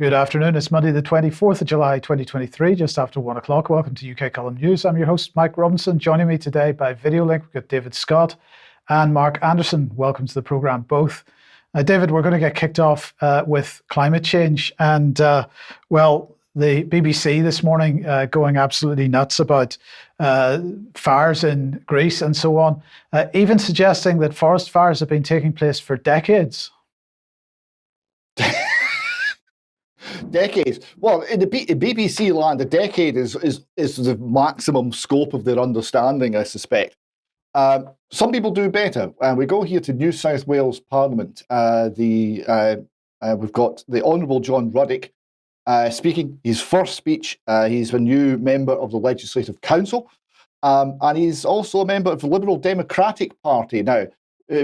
Good afternoon. It's Monday, the 24th of July, 2023, just after 1 o'clock. Welcome to UK Column News. I'm your host, Mike Robinson. Joining me today by video link, we've got David Scott and Mark Anderson. Welcome to the programme, both. David, we're going to get kicked off with climate change. And, well, the BBC this morning going absolutely nuts about fires in Greece and so on, even suggesting that forest fires have been taking place for decades. Decades. Well, in BBC land, a decade is the maximum scope of their understanding, I suspect. Some people do better. We go here to New South Wales Parliament. We've got the Honourable John Ruddick speaking his first speech. He's a new member of the Legislative Council, and he's also a member of the Liberal Democratic Party. Now,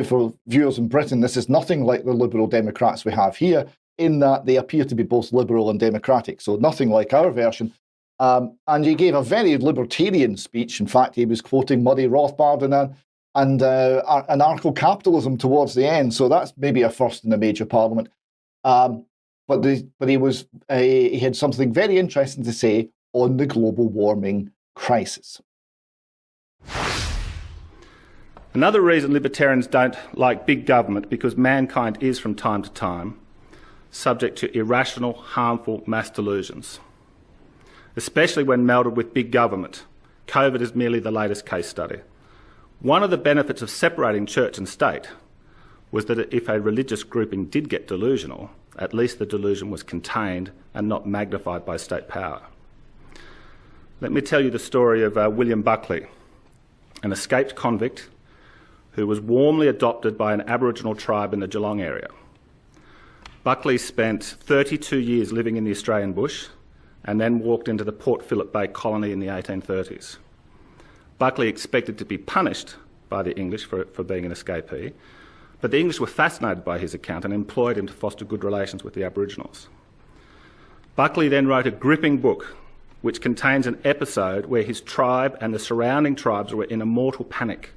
for viewers in Britain, this is nothing like the Liberal Democrats we have here, in that they appear to be both liberal and democratic, so nothing like our version. And he gave a very libertarian speech. In fact, he was quoting Murray Rothbard and anarcho-capitalism towards the end, so that's maybe a first in a major parliament. But he had something very interesting to say on the global warming crisis. Another reason libertarians don't like big government, because mankind is from time to time subject to irrational, harmful mass delusions, especially when melded with big government. COVID is merely the latest case study. One of the benefits of separating church and state was that if a religious grouping did get delusional, at least the delusion was contained and not magnified by state power. Let me tell you the story of William Buckley, an escaped convict who was warmly adopted by an Aboriginal tribe in the Geelong area. Buckley spent 32 years living in the Australian bush and then walked into the Port Phillip Bay colony in the 1830s. Buckley expected to be punished by the English for being an escapee, but the English were fascinated by his account and employed him to foster good relations with the Aboriginals. Buckley then wrote a gripping book which contains an episode where his tribe and the surrounding tribes were in a mortal panic.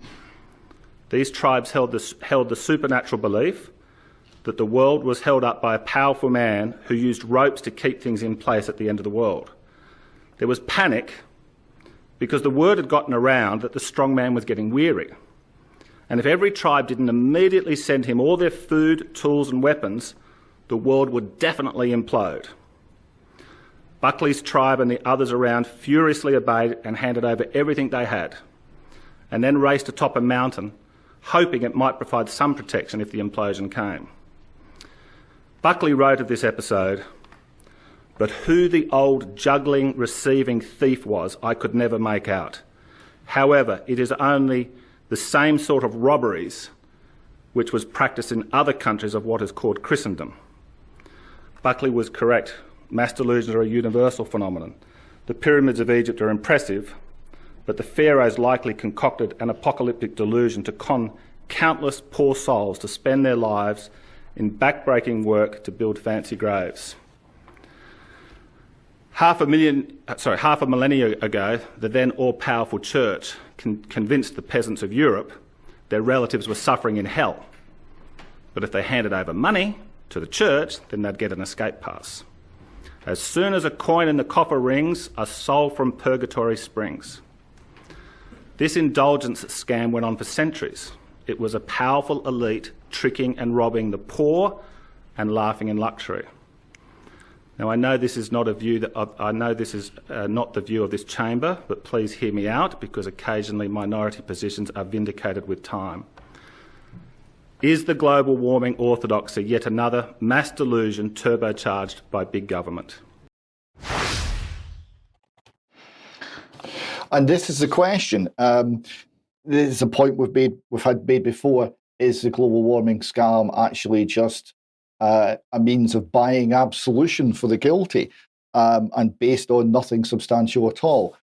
These tribes held the supernatural belief that the world was held up by a powerful man who used ropes to keep things in place at the end of the world. There was panic because the word had gotten around that the strong man was getting weary. And if every tribe didn't immediately send him all their food, tools and weapons, the world would definitely implode. Buckley's tribe and the others around furiously obeyed and handed over everything they had, and then raced atop a mountain, hoping it might provide some protection if the implosion came. Buckley wrote of this episode, "But who the old juggling, receiving thief was, I could never make out. However, it is only the same sort of robberies which was practised in other countries of what is called Christendom." Buckley was correct. Mass delusions are a universal phenomenon. The pyramids of Egypt are impressive, but the pharaohs likely concocted an apocalyptic delusion to con countless poor souls to spend their lives in back-breaking work to build fancy graves. Half a millennia ago, the then all-powerful church convinced the peasants of Europe their relatives were suffering in hell. But if they handed over money to the church, then they'd get an escape pass. As soon as a coin in the coffer rings, a soul from purgatory springs. This indulgence scam went on for centuries. It was a powerful elite tricking and robbing the poor and laughing in luxury. Now, I know this is not the view of this chamber, but please hear me out, because occasionally minority positions are vindicated with time. Is the global warming orthodoxy yet another mass delusion turbocharged by big government? And this is the question. This is a point we've had made before. Is the global warming scam actually just a means of buying absolution for the guilty, and based on nothing substantial at all?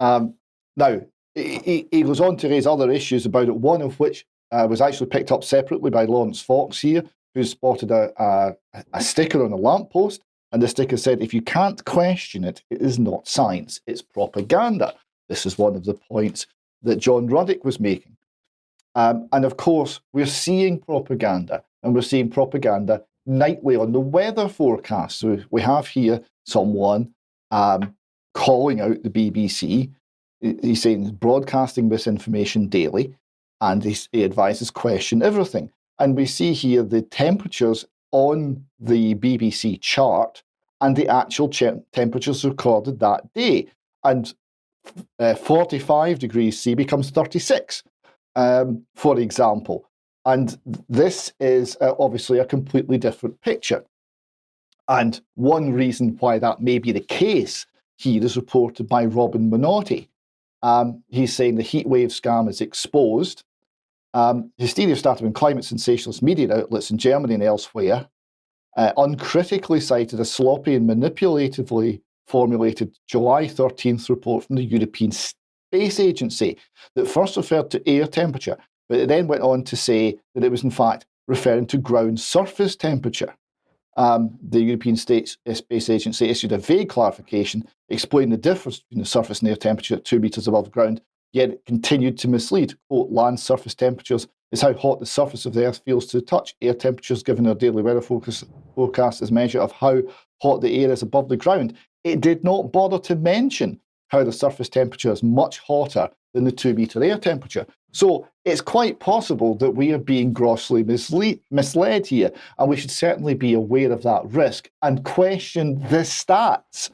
Now, he goes on to raise other issues about it, one of which was actually picked up separately by Lawrence Fox here, who spotted a sticker on a lamppost, and the sticker said, "If you can't question it, it is not science, it's propaganda." This is one of the points that John Ruddick was making. And of course, we're seeing propaganda, and we're seeing propaganda nightly on the weather forecast. So we have here someone calling out the BBC. He's saying broadcasting misinformation daily, and he advises question everything. And we see here the temperatures on the BBC chart and the actual temperatures recorded that day. And 45 degrees C becomes 36, for example. And this is obviously a completely different picture. And one reason why that may be the case here is reported by Robin Minotti. He's saying the heatwave scam is exposed. Hysteria started when climate sensationalist media outlets in Germany and elsewhere uncritically cited a sloppy and manipulatively formulated July 13th report from the European Space Agency that first referred to air temperature, but it then went on to say that it was in fact referring to ground surface temperature. The European Space Agency issued a vague clarification explaining the difference between the surface and air temperature at 2 meters above ground, yet it continued to mislead. Quote, land surface temperatures is how hot the surface of the Earth feels to the touch. Air temperatures, given our daily weather forecast, is a measure of how hot the air is above the ground. It did not bother to mention how the surface temperature is much hotter than the 2 meter air temperature. So it's quite possible that we are being grossly misled here, and we should certainly be aware of that risk and question the stats.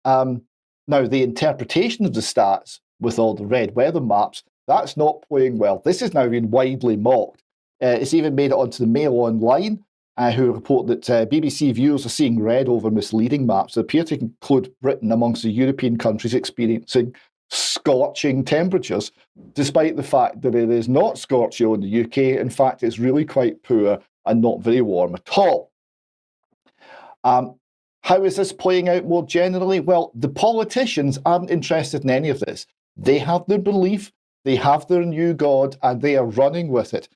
Now, the interpretation of the stats with all the red weather maps, that's not playing well. This has now been widely mocked. It's even made it onto the Mail Online, who report that BBC viewers are seeing red over misleading maps that appear to include Britain amongst the European countries experiencing scorching temperatures, despite the fact that it is not scorching in the UK. In fact, it's really quite poor and not very warm at all. How is this playing out more generally? Well, the politicians aren't interested in any of this. They have their belief, they have their new God, and they are running with it.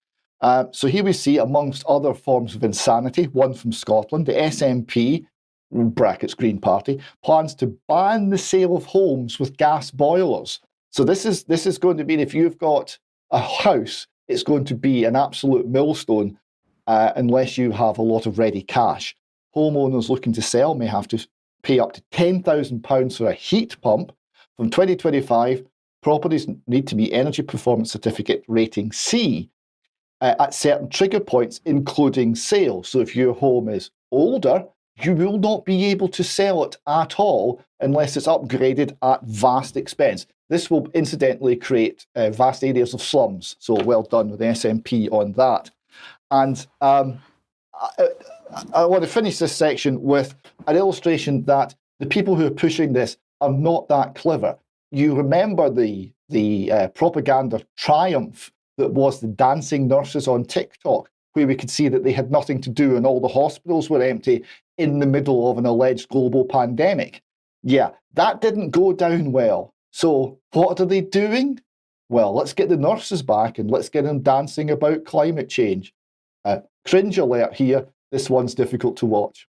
So here we see, amongst other forms of insanity, one from Scotland, the SNP, brackets Green Party, plans to ban the sale of homes with gas boilers. So this is going to mean if you've got a house, it's going to be an absolute millstone unless you have a lot of ready cash. Homeowners looking to sell may have to pay up to £10,000 for a heat pump. From 2025, properties need to be Energy Performance Certificate rating C at certain trigger points, including sale. So if your home is older, you will not be able to sell it at all unless it's upgraded at vast expense. This will incidentally create vast areas of slums. So well done with the SNP on that. And I want to finish this section with an illustration that the people who are pushing this are not that clever. You remember the propaganda triumph that was the dancing nurses on TikTok, where we could see that they had nothing to do and all the hospitals were empty in the middle of an alleged global pandemic. Yeah, that didn't go down well. So what are they doing? Well, let's get the nurses back and let's get them dancing about climate change. Cringe alert here. This one's difficult to watch.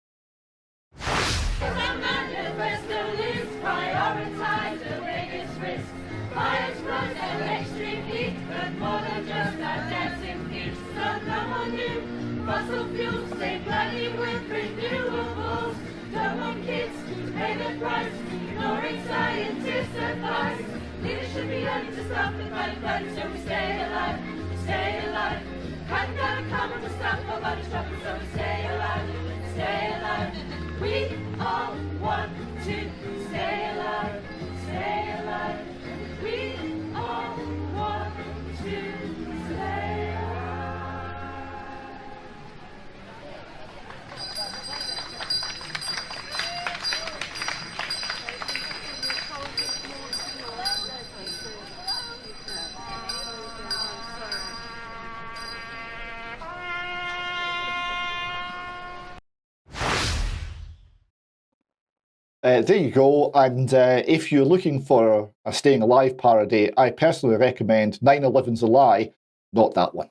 Fossil fuels, they gladly with renewables. Dumb on kids to pay the price, ignoring scientists' advice. Leaders should be learning to stop the climate, so we stay alive, stay alive. Hadn't got a common to stop nobody's dropping, so we stay alive, stay alive. We all want to stay alive, stay alive. We all want to stay alive. There you go. And if you're looking for a Staying Alive parody, I personally recommend 9/11's a Lie, not that one.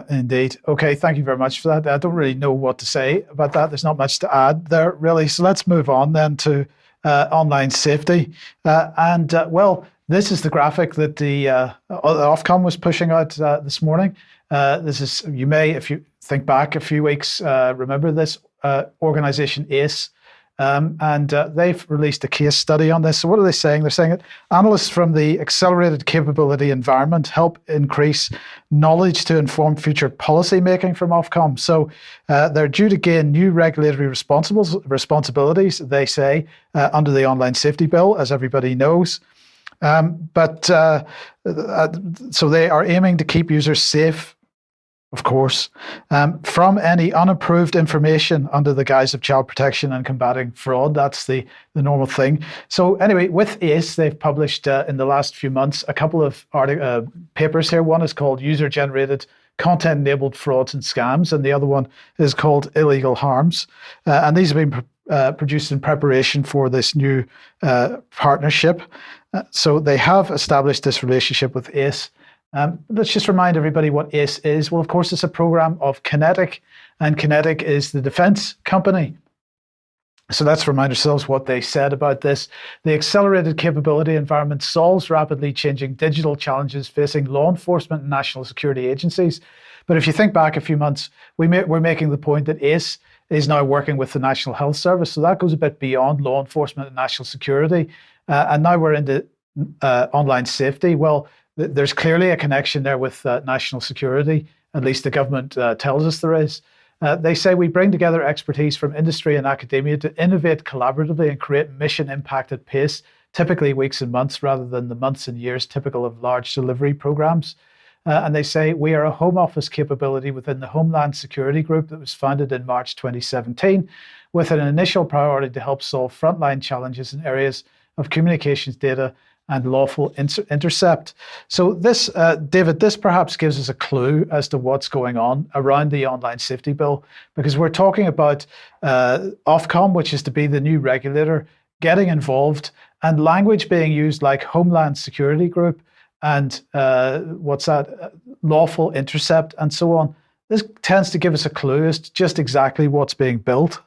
Indeed. Okay, thank you very much for that. I don't really know what to say about that. There's not much to add there, really. So let's move on then to online safety. Well, This is the graphic that the Ofcom was pushing out this morning. This is, you may, if you think back a few weeks, remember this organization ACE, and they've released a case study on this. So what are they saying? They're saying that analysts from the Accelerated Capability Environment help increase knowledge to inform future policy making from Ofcom. So they're due to gain new regulatory responsibilities, they say, under the Online Safety Bill, as everybody knows. So they are aiming to keep users safe, of course, from any unapproved information under the guise of child protection and combating fraud. That's the normal thing. So anyway, with ACE, they've published in the last few months a couple of papers here. One is called User-Generated Content-Enabled Frauds and Scams, and the other one is called Illegal Harms. And these have been produced in preparation for this new partnership. So they have established this relationship with ACE. Let's just remind everybody what ACE is. Well, of course, it's a program of QinetiQ, and QinetiQ is the defense company. So let's remind ourselves what they said about this. The accelerated capability environment solves rapidly changing digital challenges facing law enforcement and national security agencies. But if you think back a few months, we're making the point that ACE is now working with the National Health Service. So that goes a bit beyond law enforcement and national security. And now we're into online safety. Well, there's clearly a connection there with national security. At least the government tells us there is. They say we bring together expertise from industry and academia to innovate collaboratively and create mission impact at pace, typically weeks and months rather than the months and years typical of large delivery programs. And they say we are a home office capability within the Homeland Security Group that was founded in March 2017 with an initial priority to help solve frontline challenges in areas of communications data and lawful intercept. So this, David, this perhaps gives us a clue as to what's going on around the Online Safety Bill, because we're talking about Ofcom, which is to be the new regulator, getting involved, and language being used like Homeland Security Group and lawful intercept and so on. This tends to give us a clue as to just exactly what's being built.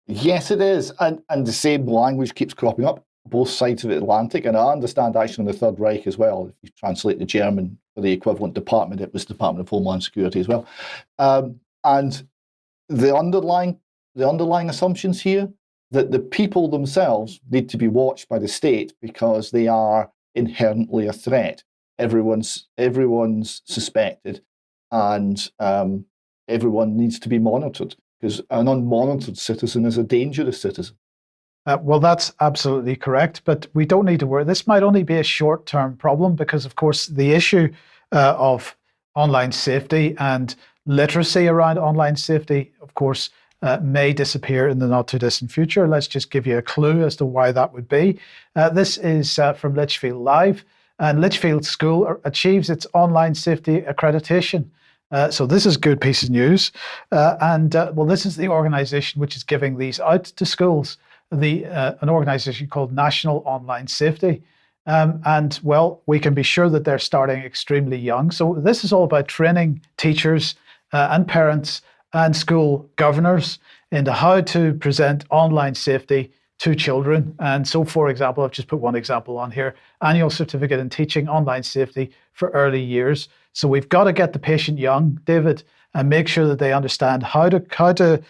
Yes, it is. And the same language keeps cropping up both sides of the Atlantic. And I understand actually in the Third Reich as well, if you translate the German for the equivalent department, it was Department of Homeland Security as well. And the underlying assumptions here, that the people themselves need to be watched by the state because they are inherently a threat. Everyone's suspected, and everyone needs to be monitored, because an unmonitored citizen is a dangerous citizen. Well, that's absolutely correct, but we don't need to worry. This might only be a short-term problem because, of course, the issue of online safety and literacy around online safety, of course, may disappear in the not-too-distant future. Let's just give you a clue as to why that would be. This is from Lichfield Live, and Lichfield School achieves its online safety accreditation. So this is a good piece of news. Well, this is the organisation which is giving these out to schools, an organisation called National Online Safety. And well, we can be sure that they're starting extremely young. So this is all about training teachers and parents and school governors into how to present online safety to children. And so, for example, I've just put one example on here, annual certificate in teaching online safety for early years. So we've got to get the patient young, David, and make sure that they understand how to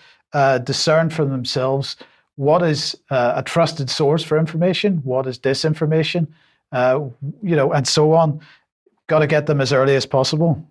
discern for themselves what is a trusted source for information, what is disinformation, and so on. Got to get them as early as possible.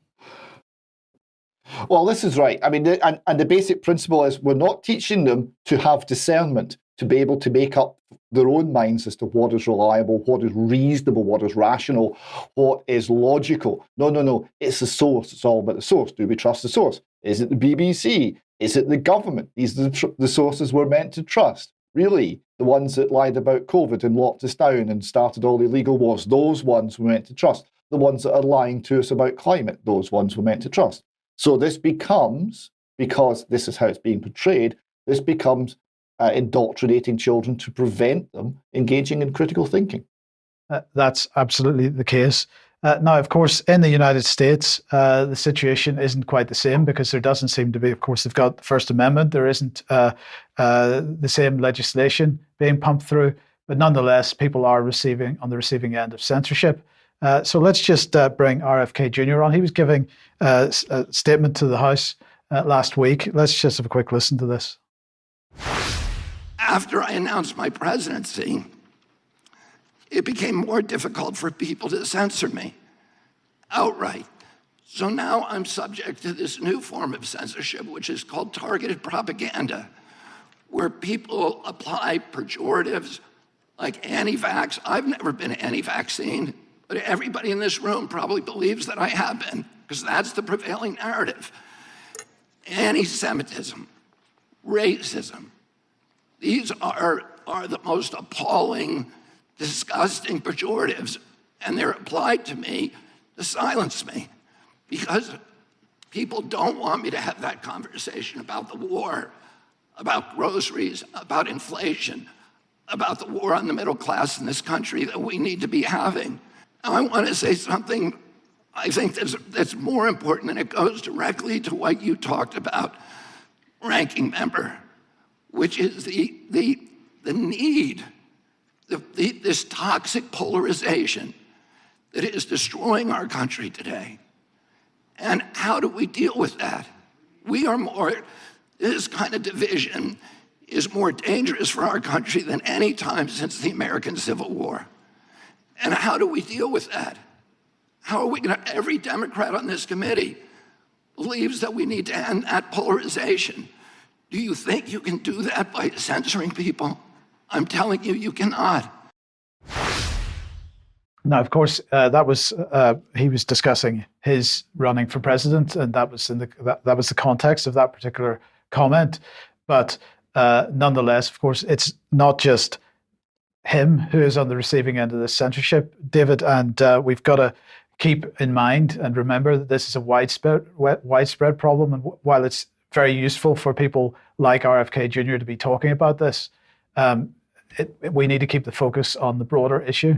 Well, this is right. I mean, and the basic principle is we're not teaching them to have discernment, to be able to make up their own minds as to what is reliable, what is reasonable, what is rational, what is logical. No. It's the source. It's all about the source. Do we trust the source? Is it the BBC? Is it the government? These are the sources we're meant to trust. Really, the ones that lied about COVID and locked us down and started all the illegal wars, those ones we're meant to trust. The ones that are lying to us about climate, those ones we're meant to trust. So this becomes, because this is how it's being portrayed, this becomes indoctrinating children to prevent them engaging in critical thinking. That's absolutely the case. Now, of course, in the United States, the situation isn't quite the same because there doesn't seem to be, of course, they've got the First Amendment. There isn't the same legislation being pumped through. but nonetheless, people are on the receiving end of censorship. So let's just bring RFK Jr. on. He was giving a statement to the House last week. Let's just have a quick listen to this. After I announced my presidency, it became more difficult for people to censor me outright. So now I'm subject to this new form of censorship, which is called targeted propaganda, where people apply pejoratives like anti-vax. I've never been anti-vaccine, but everybody in this room probably believes that I have been, because that's the prevailing narrative. Anti-Semitism, racism, these are the most appalling, disgusting pejoratives, and they're applied to me to silence me, because people don't want me to have that conversation about the war, about groceries, about inflation, about the war on the middle class in this country that we need to be having. Now, I want to say something I think that's more important, and it goes directly to what you talked about, ranking member, which is the need, this toxic polarization that is destroying our country today. And how do we deal with that? This kind of division is more dangerous for our country than any time since the American Civil War. And how do we deal with that? How are we every Democrat on this committee believes that we need to end that polarization. Do you think you can do that by censoring people? I'm telling you, you cannot. Now, of course, that was he was discussing his running for president, and that was that was the context of that particular comment. But nonetheless, of course, it's not just him who is on the receiving end of this censorship, David, and we've got to keep in mind and remember that this is a widespread problem. And while it's very useful for people like RFK Jr. to be talking about this, we need to keep the focus on the broader issue.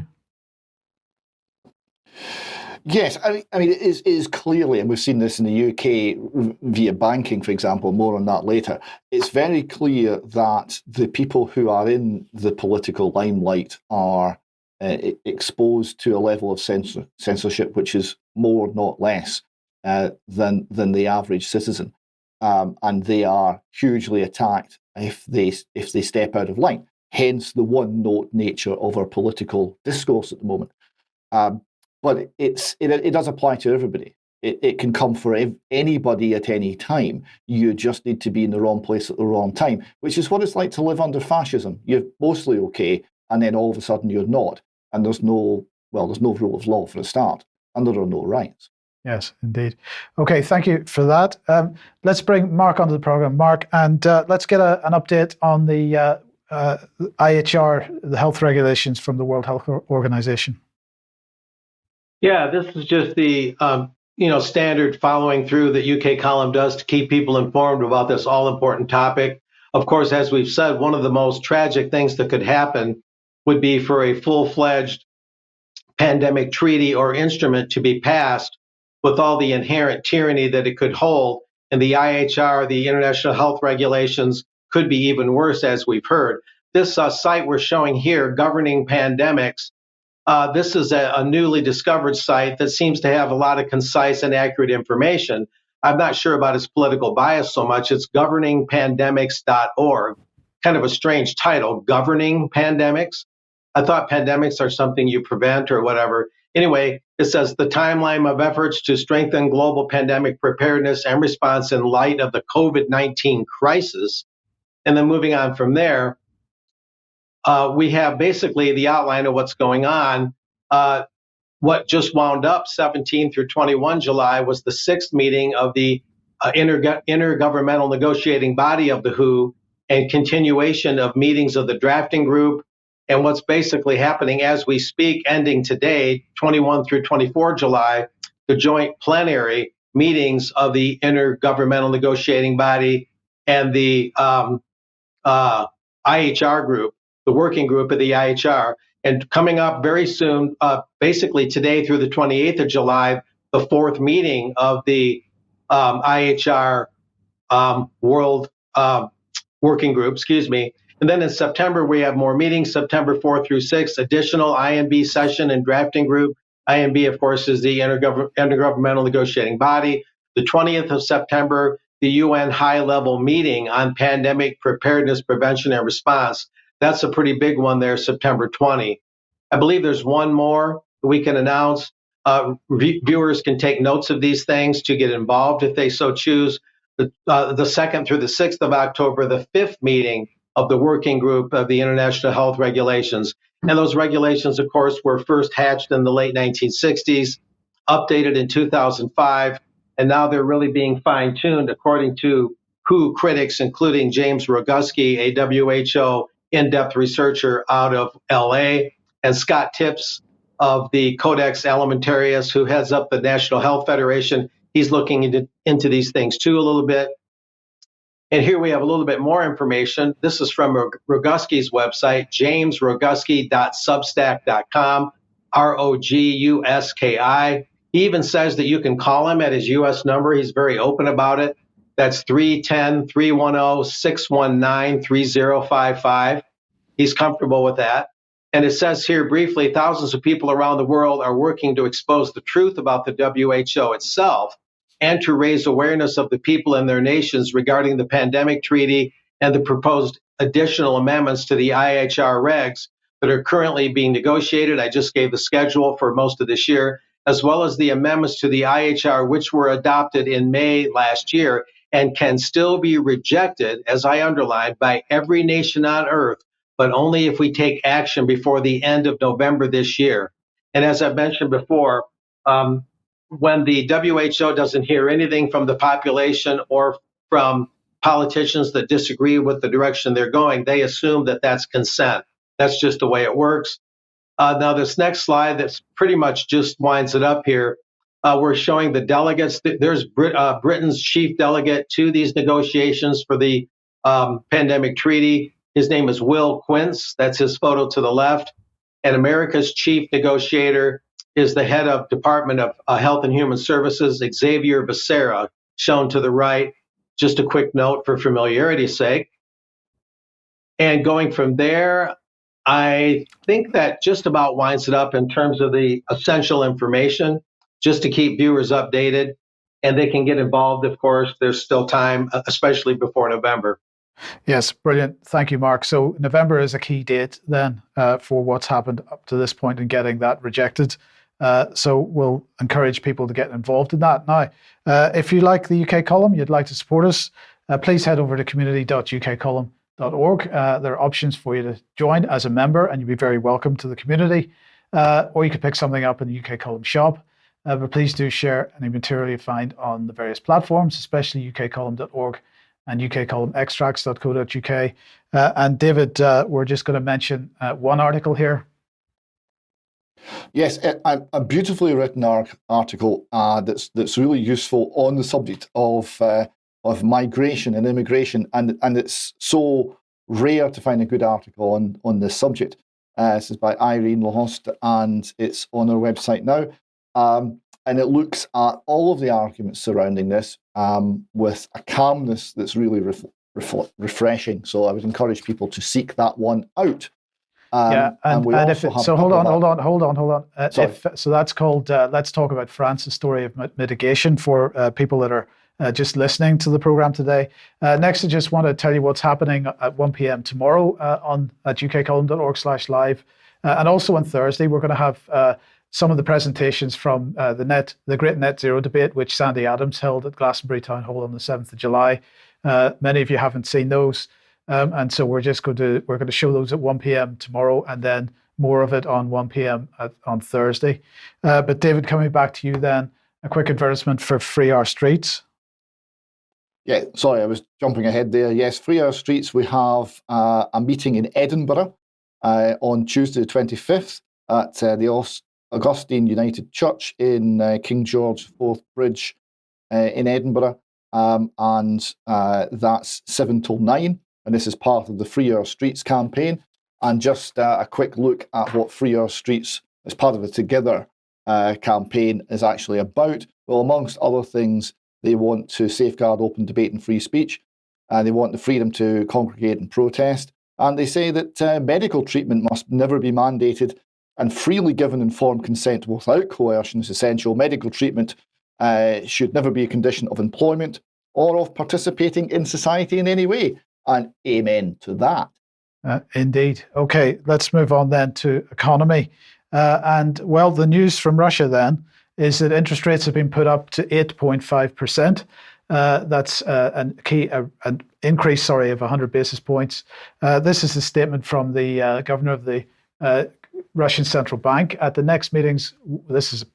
Yes, I mean, it is clearly, and we've seen this in the UK via banking, for example, more on that later. It's very clear that the people who are in the political limelight are exposed to a level of censorship which is more, not less, than the average citizen, and they are hugely attacked if they step out of line. Hence the one-note nature of our political discourse at the moment. But it does apply to everybody. It can come for anybody at any time. You just need to be in the wrong place at the wrong time, which is what it's like to live under fascism. You're mostly okay, and then all of a sudden you're not. And there's no rule of law for a start, and there are no rights. Yes, indeed. Okay, thank you for that. Let's bring Mark onto the program. Mark, and let's get an update on the IHR, the health regulations from the World Health Organization. Yeah, this is just the standard following through that UK column does to keep people informed about this all-important topic. Of course, as we've said, one of the most tragic things that could happen would be for a full-fledged pandemic treaty or instrument to be passed with all the inherent tyranny that it could hold. And the IHR, the International Health Regulations, could be even worse, as we've heard. This site we're showing here, Governing Pandemics, this is a newly discovered site that seems to have a lot of concise and accurate information. I'm not sure about its political bias so much. It's governingpandemics.org. Kind of a strange title, Governing Pandemics. I thought pandemics are something you prevent or whatever. Anyway, it says the timeline of efforts to strengthen global pandemic preparedness and response in light of the COVID-19 crisis. And then moving on from there, we have basically the outline of what's going on. What just wound up 17 through 21 July was the 6th meeting of the intergovernmental negotiating body of the WHO and continuation of meetings of the drafting group. And what's basically happening as we speak, ending today, 21 through 24 July, the joint plenary meetings of the intergovernmental negotiating body and the IHR group, the working group of the IHR. And coming up very soon, basically today through the 28th of July, the 4th meeting of the IHR World Working Group, And then in September, we have more meetings, September 4th through 6th, additional INB session and drafting group. INB, of course, is the intergovernmental negotiating body. The 20th of September, the UN high-level meeting on pandemic preparedness, prevention, and response. That's a pretty big one there, September 20. I believe there's one more we can announce. Viewers can take notes of these things to get involved if they so choose. The 2nd through the 6th of October, the 5th meeting of the working group of the International Health Regulations. And those regulations, of course, were first hatched in the late 1960s, updated in 2005, and now they're really being fine-tuned according to WHO critics, including James Roguski, a WHO in-depth researcher out of LA, and Scott Tips of the Codex Alimentarius, who heads up the National Health Federation. He's looking into these things too a little bit. And here we have a little bit more information. This is from Roguski's website, jamesroguski.substack.com, Roguski. He even says that you can call him at his U.S. number. He's very open about it. That's 310-310-619-3055. He's comfortable with that. And it says here briefly, thousands of people around the world are working to expose the truth about the WHO itself and to raise awareness of the people in their nations regarding the pandemic treaty and the proposed additional amendments to the IHR regs that are currently being negotiated. I just gave the schedule for most of this year, as well as the amendments to the IHR, which were adopted in May last year and can still be rejected, as I underlined, by every nation on earth, but only if we take action before the end of November this year. And as I've mentioned before, when the WHO doesn't hear anything from the population or from politicians that disagree with the direction they're going, they assume that that's consent. That's just the way it works. Now, this next slide that's pretty much just winds it up here. We're showing the delegates. There's Britain's chief delegate to these negotiations for the pandemic treaty. His name is Will Quince. That's his photo to the left. And America's chief negotiator is the head of Department of Health and Human Services, Xavier Becerra, shown to the right. Just a quick note for familiarity's sake. And going from there, I think that just about winds it up in terms of the essential information, just to keep viewers updated. And they can get involved, of course. There's still time, especially before November. Yes, brilliant. Thank you, Mark. So November is a key date then for what's happened up to this point in getting that rejected. So we'll encourage people to get involved in that. Now, if you like the UK Column, you'd like to support us, please head over to community.ukcolumn.org. There are options for you to join as a member, and you'll be very welcome to the community. Or you could pick something up in the UK Column shop. But please do share any material you find on the various platforms, especially ukcolumn.org and ukcolumnextracts.co.uk. And David, we're just going to mention one article here. Yes, a beautifully written article that's really useful on the subject of migration and immigration, and it's so rare to find a good article on this subject. This is by Irene Lahoste, and it's on our website now. And it looks at all of the arguments surrounding this with a calmness that's really refreshing. So I would encourage people to seek that one out. And if it, so hold on. So that's called Let's Talk About France, a story of mitigation for people that are just listening to the program today. Next, I just want to tell you what's happening at 1 p.m. tomorrow at ukcolumn.org/live. And also on Thursday, we're going to have some of the presentations from the Great Net Zero debate, which Sandy Adams held at Glastonbury Town Hall on the 7th of July. Many of you haven't seen those. And so we're going to show those at 1 p.m. tomorrow, and then more of it on 1 p.m. on Thursday. But David, coming back to you then, a quick advertisement for Free Our Streets. Yeah, sorry, I was jumping ahead there. Yes, Free Our Streets, we have a meeting in Edinburgh on Tuesday the 25th at the Augustine United Church in King George IV Bridge in Edinburgh. And that's 7 till 9. And this is part of the Free Our Streets campaign. And just a quick look at what Free Our Streets, as part of the Together campaign, is actually about. Well, amongst other things, they want to safeguard open debate and free speech. They want the freedom to congregate and protest. And they say that medical treatment must never be mandated and freely given informed consent without coercion is essential. Medical treatment should never be a condition of employment or of participating in society in any way. And amen to that. Indeed. Okay, let's move on then to economy. And well, the news from Russia then is that interest rates have been put up to 8.5%. That's an increase, of 100 basis points. This is a statement from the governor of the Russian Central Bank. At the next meetings, this is a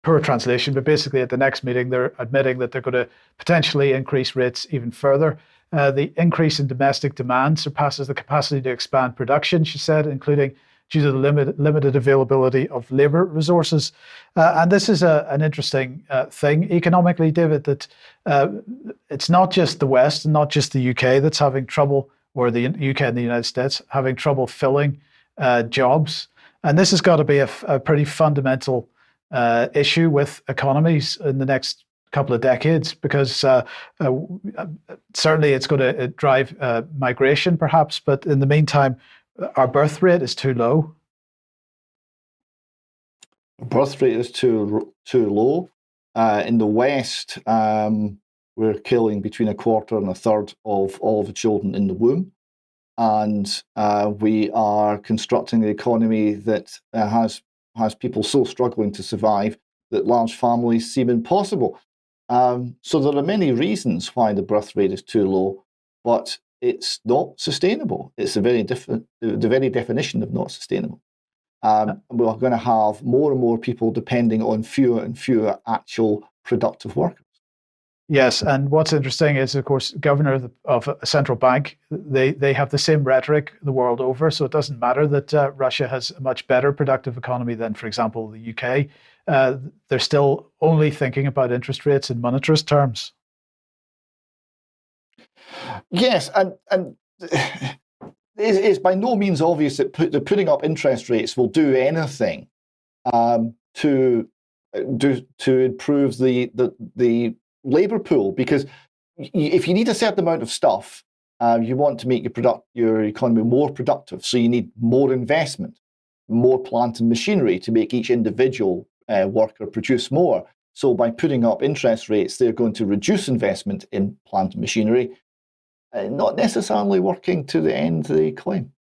poor translation, but basically at the next meeting, they're admitting that they're going to potentially increase rates even further. The increase in domestic demand surpasses the capacity to expand production, she said, including due to the limited availability of labour resources. And this is an interesting thing economically, David, that it's not just the West and not just the UK that's having trouble, or the UK and the United States, having trouble filling jobs. And this has got to be a pretty fundamental issue with economies in the next couple of decades, because certainly it's going to drive migration perhaps, but in the meantime, our birth rate is too low. Birth rate is too low. In the West, we're killing between a quarter and a third of all the children in the womb. And we are constructing an economy that has people so struggling to survive that large families seem impossible. So there are many reasons why the birth rate is too low, but it's not sustainable. It's the very definition of not sustainable. We're going to have more and more people depending on fewer and fewer actual productive workers. Yes, and what's interesting is, of course, governor of a central bank, they have the same rhetoric the world over, so it doesn't matter that Russia has a much better productive economy than, for example, the UK. They're still only thinking about interest rates in monetarist terms. Yes, and it's by no means obvious that putting up interest rates will do anything to improve the labour pool, because if you need a certain amount of stuff, you want to make your economy more productive. So you need more investment, more plant and machinery to make each individual worker produce more. So by putting up interest rates, they're going to reduce investment in plant and machinery, not necessarily working to the end they claim.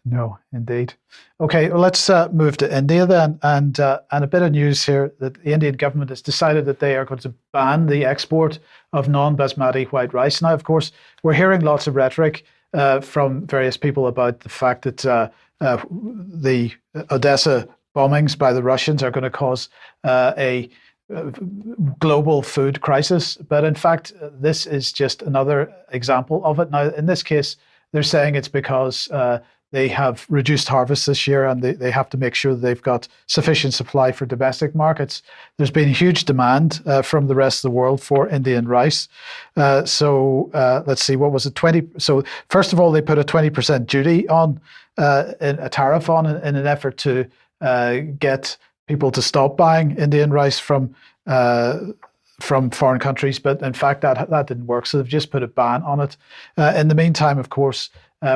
No, indeed. Okay, well, let's move to India then, and a bit of news here that the Indian government has decided that they are going to ban the export of non-basmati white rice. Now, of course, we're hearing lots of rhetoric from various people about the fact that the Odessa bombings by the Russians are going to cause a global food crisis. But in fact, this is just another example of it. Now, in this case, they're saying it's because they have reduced harvests this year and they have to make sure that they've got sufficient supply for domestic markets. There's been huge demand from the rest of the world for Indian rice. So let's see, what was it? So first of all, they put a 20% duty on, a tariff on, in an effort to get people to stop buying Indian rice from foreign countries, but in fact that didn't work. So they've just put a ban on it. In the meantime, of course,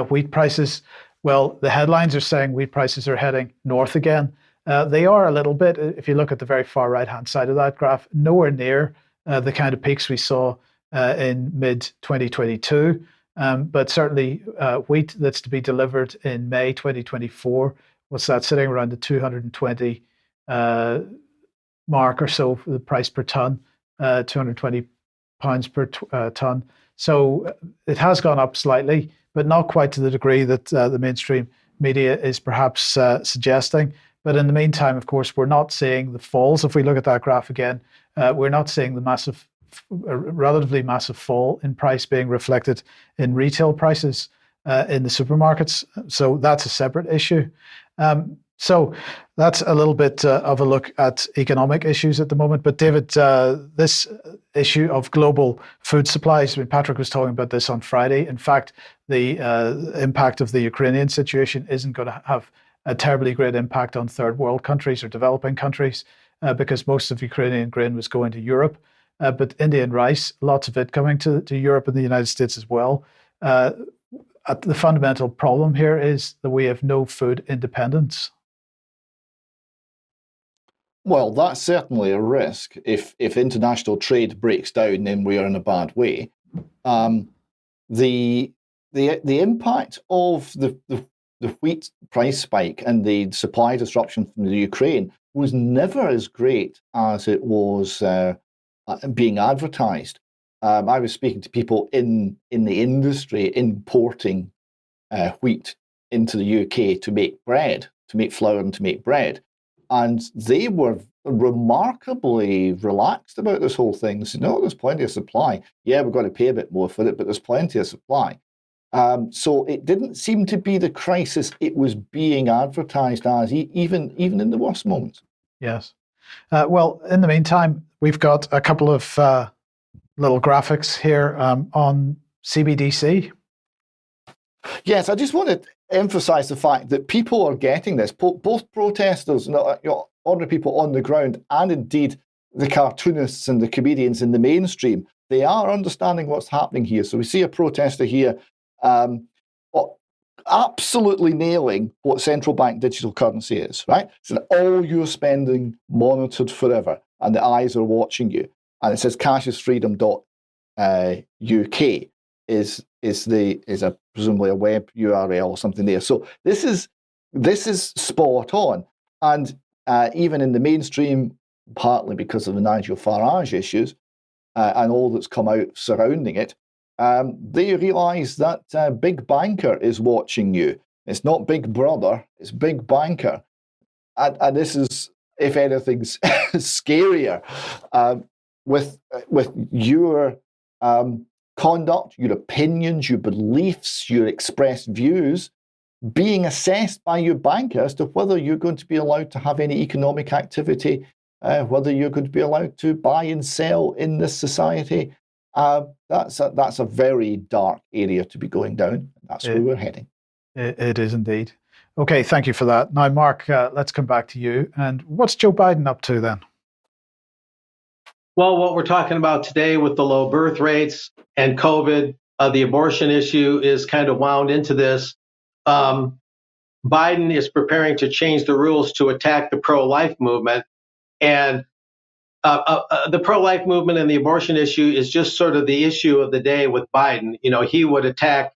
wheat prices. Well, the headlines are saying wheat prices are heading north again. They are a little bit. If you look at the very far right-hand side of that graph, nowhere near the kind of peaks we saw in mid-2022. But certainly wheat that's to be delivered in May 2024, what's that, sitting around the 220 mark or so for the price per tonne, £220 per tonne. So it has gone up slightly, but not quite to the degree that the mainstream media is perhaps suggesting. But in the meantime, of course, we're not seeing the falls. If we look at that graph again, we're not seeing the relatively massive fall in price being reflected in retail prices in the supermarkets. So that's a separate issue. So that's a little bit of a look at economic issues at the moment. But David, this issue of global food supplies, I mean, Patrick was talking about this on Friday. In fact, the impact of the Ukrainian situation isn't going to have a terribly great impact on third world countries or developing countries because most of Ukrainian grain was going to Europe. But Indian rice, lots of it coming to Europe and the United States as well. the fundamental problem here is that we have no food independence. Well, that's certainly a risk. If international trade breaks down, then we are in a bad way. The impact of the wheat price spike and the supply disruption from the Ukraine was never as great as it was being advertised. I was speaking to people in the industry importing wheat into the UK to make bread, to make flour and to make bread. And they were remarkably relaxed about this whole thing. They said, no, there's plenty of supply. Yeah, we're going to pay a bit more for it, but there's plenty of supply. So it didn't seem to be the crisis it was being advertised as, even in the worst moments. Yes. Well, in the meantime, we've got a couple of little graphics here on CBDC. Yes, I just want to emphasize the fact that people are getting this, both protesters, ordinary people on the ground, and indeed the cartoonists and the comedians in the mainstream. They are understanding what's happening here. So we see a protester here absolutely nailing what central bank digital currency is, right? So all your spending monitored forever, and the eyes are watching you. And it says cashesfreedom.uk is presumably a web URL or something there. So this is spot on. And even in the mainstream, partly because of the Nigel Farage issues and all that's come out surrounding it, they realise that Big Banker is watching you. It's not Big Brother, it's Big Banker. And this is, if anything, scarier with your conduct, your opinions, your beliefs, your expressed views being assessed by your banker as to whether you're going to be allowed to have any economic activity, whether you're going to be allowed to buy and sell in this society. That's a very dark area to be going down. That's where we're heading. It is indeed. Okay, thank you for that. Now, Mark, let's come back to you. And what's Joe Biden up to then? Well, what we're talking about today with the low birth rates and COVID, the abortion issue is kind of wound into this. Biden is preparing to change the rules to attack the pro-life movement. And the pro-life movement and the abortion issue is just sort of the issue of the day with Biden. You know, he would attack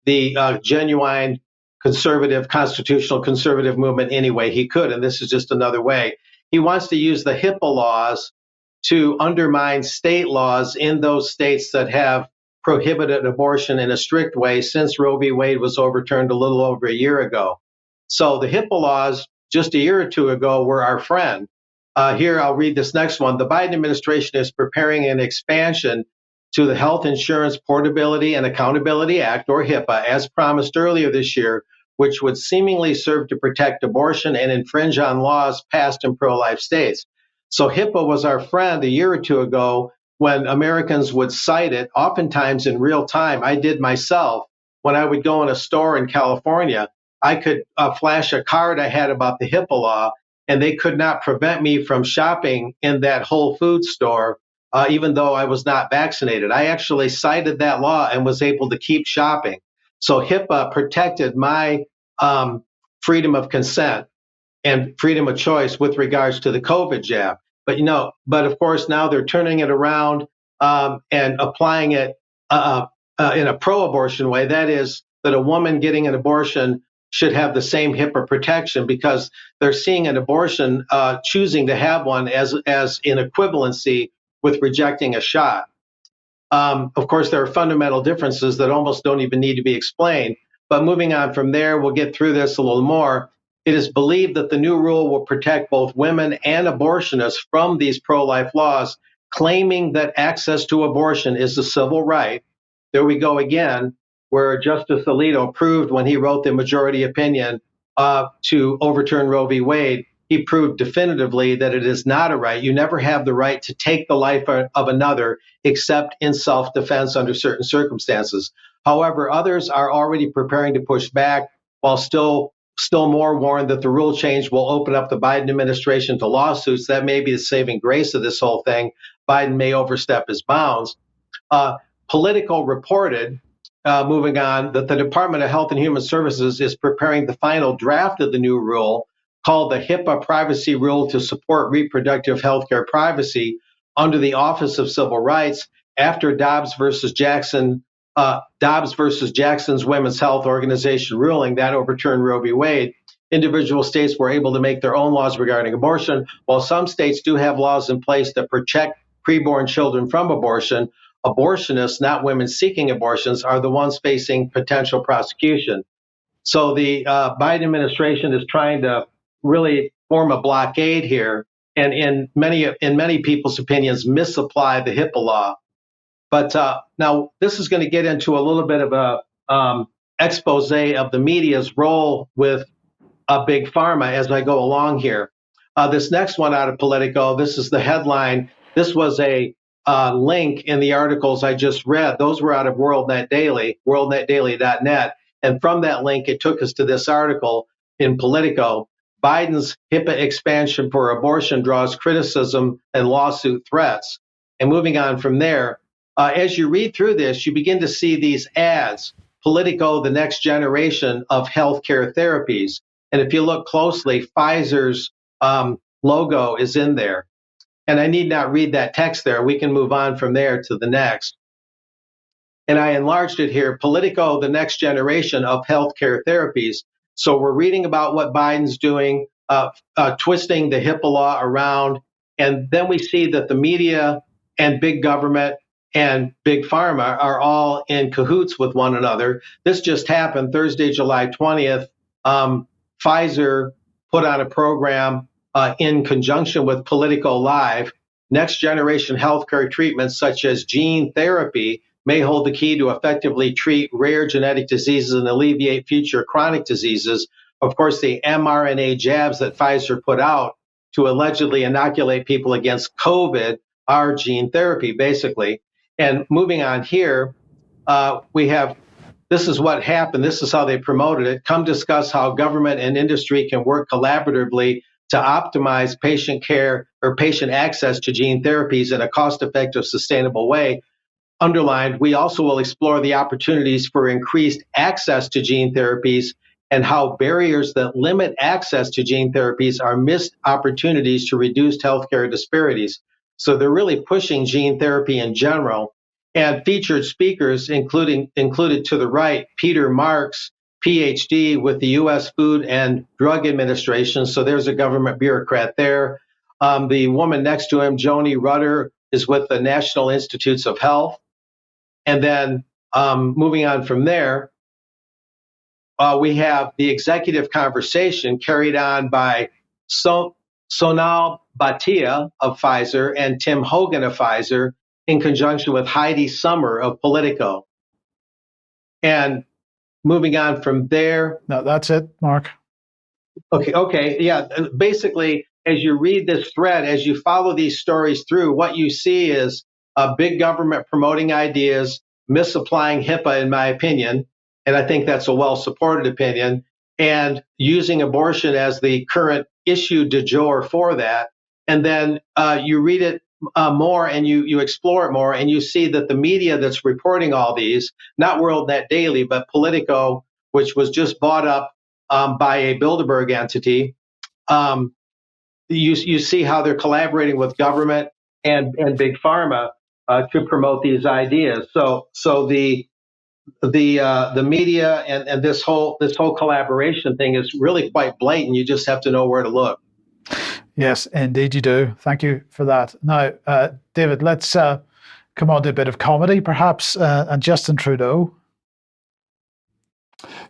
the genuine conservative, constitutional conservative movement any way he could. And this is just another way. He wants to use the HIPAA laws to undermine state laws in those states that have prohibited abortion in a strict way since Roe v. Wade was overturned a little over a year ago. So the HIPAA laws just a year or two ago were our friend. Here, I'll read this next one. The Biden administration is preparing an expansion to the Health Insurance Portability and Accountability Act, or HIPAA, as promised earlier this year, which would seemingly serve to protect abortion and infringe on laws passed in pro-life states. So HIPAA was our friend a year or two ago when Americans would cite it, oftentimes in real time. I did myself. When I would go in a store in California, I could flash a card I had about the HIPAA law, and they could not prevent me from shopping in that Whole Foods store, even though I was not vaccinated. I actually cited that law and was able to keep shopping. So HIPAA protected my freedom of consent and freedom of choice with regards to the COVID jab. But of course, now they're turning it around and applying it in a pro-abortion way. That is, that a woman getting an abortion should have the same HIPAA protection because they're seeing an abortion, choosing to have one as in equivalency with rejecting a shot. Of course, there are fundamental differences that almost don't even need to be explained. But moving on from there, we'll get through this a little more. It is believed that the new rule will protect both women and abortionists from these pro-life laws, claiming that access to abortion is a civil right. There we go again, where Justice Alito proved when he wrote the majority opinion to overturn Roe v. Wade, he proved definitively that it is not a right. You never have the right to take the life of another except in self-defense under certain circumstances. However, others are already preparing to push back while still more warned that the rule change will open up the Biden administration to lawsuits. That may be the saving grace of this whole thing. Biden may overstep his bounds. Politico reported moving on, that the Department of Health and Human Services is preparing the final draft of the new rule called the HIPAA Privacy Rule to support reproductive health care privacy under the Office of Civil Rights after Dobbs versus Jackson's Women's Health Organization ruling that overturned Roe v. Wade. Individual states were able to make their own laws regarding abortion, while some states do have laws in place that protect preborn children from abortion. Abortionists, not women seeking abortions, are the ones facing potential prosecution. So the Biden administration is trying to really form a blockade here, and in many people's opinions, misapply the HIPAA law. But now this is going to get into a little bit of a expose of the media's role with Big Pharma as I go along here. This next one out of Politico, this is the headline. This was a link in the articles I just read. Those were out of WorldNet Daily, worldnetdaily.net. And from that link, it took us to this article in Politico. Biden's HIPAA expansion for abortion draws criticism and lawsuit threats. And moving on from there, as you read through this, you begin to see these ads, Politico, the next generation of healthcare therapies. And if you look closely, Pfizer's logo is in there. And I need not read that text there. We can move on from there to the next. And I enlarged it here, Politico, the next generation of healthcare therapies. So we're reading about what Biden's doing, twisting the HIPAA law around. And then we see that the media and big government and big pharma are all in cahoots with one another. This just happened Thursday, July 20th. Pfizer put on a program in conjunction with Politico Live. Next generation healthcare treatments such as gene therapy may hold the key to effectively treat rare genetic diseases and alleviate future chronic diseases. Of course, the mRNA jabs that Pfizer put out to allegedly inoculate people against COVID are gene therapy, basically. And moving on here, we have, this is what happened. This is how they promoted it. Come discuss how government and industry can work collaboratively to optimize patient care or patient access to gene therapies in a cost-effective, sustainable way. Underlined, we also will explore the opportunities for increased access to gene therapies and how barriers that limit access to gene therapies are missed opportunities to reduce healthcare disparities. So they're really pushing gene therapy in general. And featured speakers included to the right, Peter Marks, PhD with the U.S. Food and Drug Administration. So there's a government bureaucrat there. The woman next to him, Joni Rutter, is with the National Institutes of Health. And then moving on from there, we have the executive conversation carried on by Sonal Bhatia of Pfizer and Tim Hogan of Pfizer in conjunction with Heidi Sommer of Politico. And moving on from there. No, that's it, Mark. Okay, yeah. Basically, as you read this thread, as you follow these stories through, what you see is a big government promoting ideas, misapplying HIPAA, in my opinion, and I think that's a well-supported opinion, and using abortion as the current issue du jour for that. And then you read it more and you explore it more, and you see that the media that's reporting all these, not WorldNet Daily, but Politico, which was just bought up by a Bilderberg entity, you see how they're collaborating with government and big pharma to promote these ideas. So the media and this whole collaboration thing is really quite blatant. You just have to know where to look. Yes, indeed you do. Thank you for that. Now, David, let's come on to a bit of comedy, perhaps, and Justin Trudeau.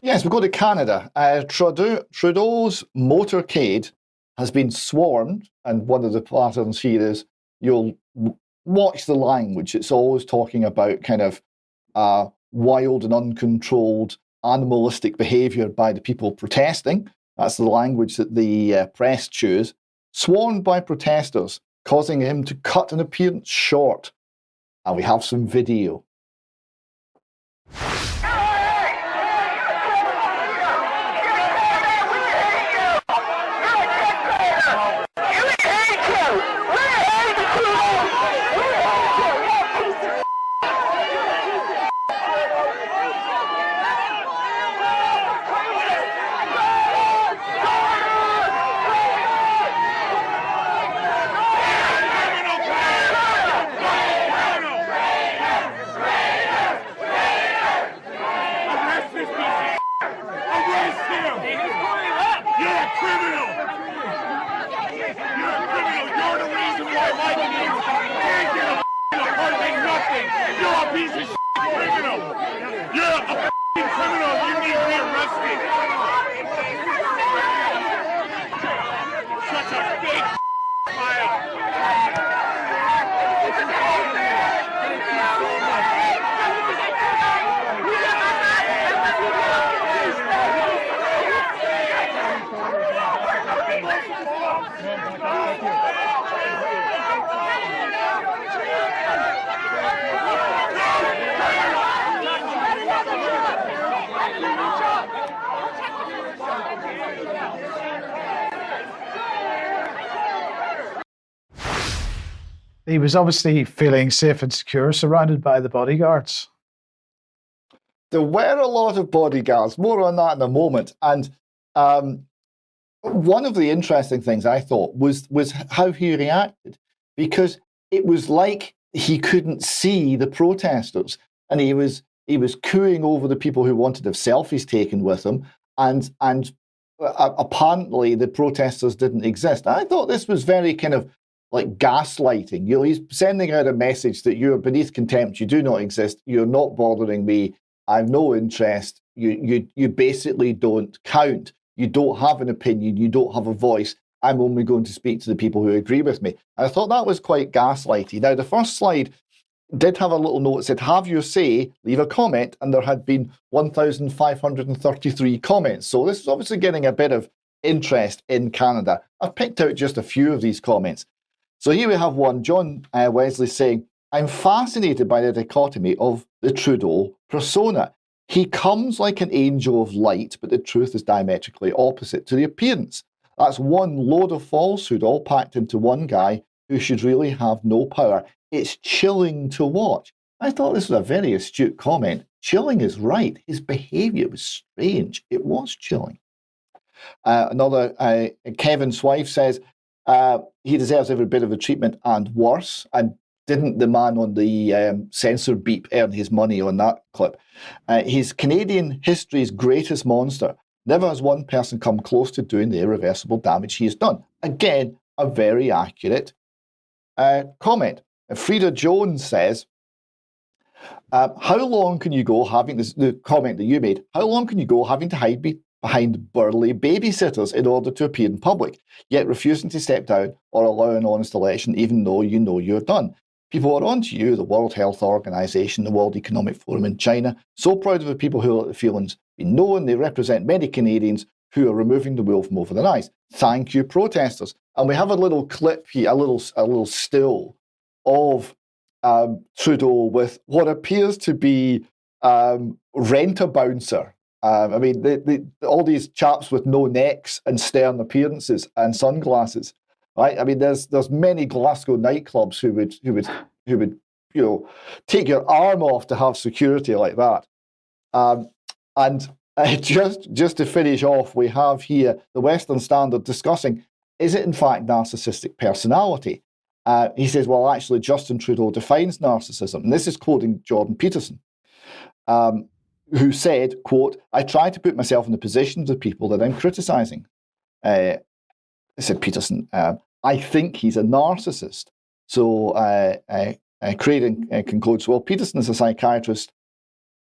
Yes, we go to Canada. Trudeau's motorcade has been swarmed, and one of the patterns here is you'll watch the language. It's always talking about kind of wild and uncontrolled animalistic behavior by the people protesting. That's the language that the press choose. Swarmed by protesters, causing him to cut an appearance short. And we have some video. piece of shit criminal. You're a f***ing criminal. You need to be arrested. Such a big smile. He was obviously feeling safe and secure, surrounded by the bodyguards. There were a lot of bodyguards. More on that in a moment. And one of the interesting things I thought was how he reacted, because it was like he couldn't see the protesters, and he was cooing over the people who wanted to have selfies taken with him, and apparently the protesters didn't exist. I thought this was very kind of like gaslighting. He's sending out a message that you're beneath contempt, you do not exist, you're not bothering me, I have no interest, you basically don't count, you don't have an opinion, you don't have a voice, I'm only going to speak to the people who agree with me. And I thought that was quite gaslighty. Now, the first slide did have a little note that said, have your say, leave a comment, and there had been 1,533 comments. So this is obviously getting a bit of interest in Canada. I've picked out just a few of these comments. So here we have one, John Wesley saying, I'm fascinated by the dichotomy of the Trudeau persona. He comes like an angel of light, but the truth is diametrically opposite to the appearance. That's one load of falsehood all packed into one guy who should really have no power. It's chilling to watch. I thought this was a very astute comment. Chilling is right. His behaviour was strange. It was chilling. Kevin Swife says, he deserves every bit of the treatment and worse. And didn't the man on the censor beep earn his money on that clip? He's Canadian history's greatest monster. Never has one person come close to doing the irreversible damage he has done. Again, a very accurate comment. Frida Jones says, how long can you go having this, the comment that you made, how long can you go having to hide behind burly babysitters in order to appear in public, yet refusing to step down or allow an honest election even though you know you're done? People are on to you, the World Health Organization, the World Economic Forum in China, so proud of the people who let the feelings be known. They represent many Canadians who are removing the wool from over their eyes. Thank you, protesters. And we have a little clip here, a little still of Trudeau with what appears to be Rent-A-Bouncer. I mean, all these chaps with no necks and stern appearances and sunglasses, right? I mean, there's many Glasgow nightclubs who would take your arm off to have security like that. And just to finish off, we have here the Western Standard discussing, is it in fact narcissistic personality? He says, well, actually, Justin Trudeau defines narcissism. And this is quoting Jordan Peterson, who said, quote, I try to put myself in the position of the people that I'm criticising. Said Peterson, I think he's a narcissist. So Craden concludes, well, Peterson is a psychiatrist,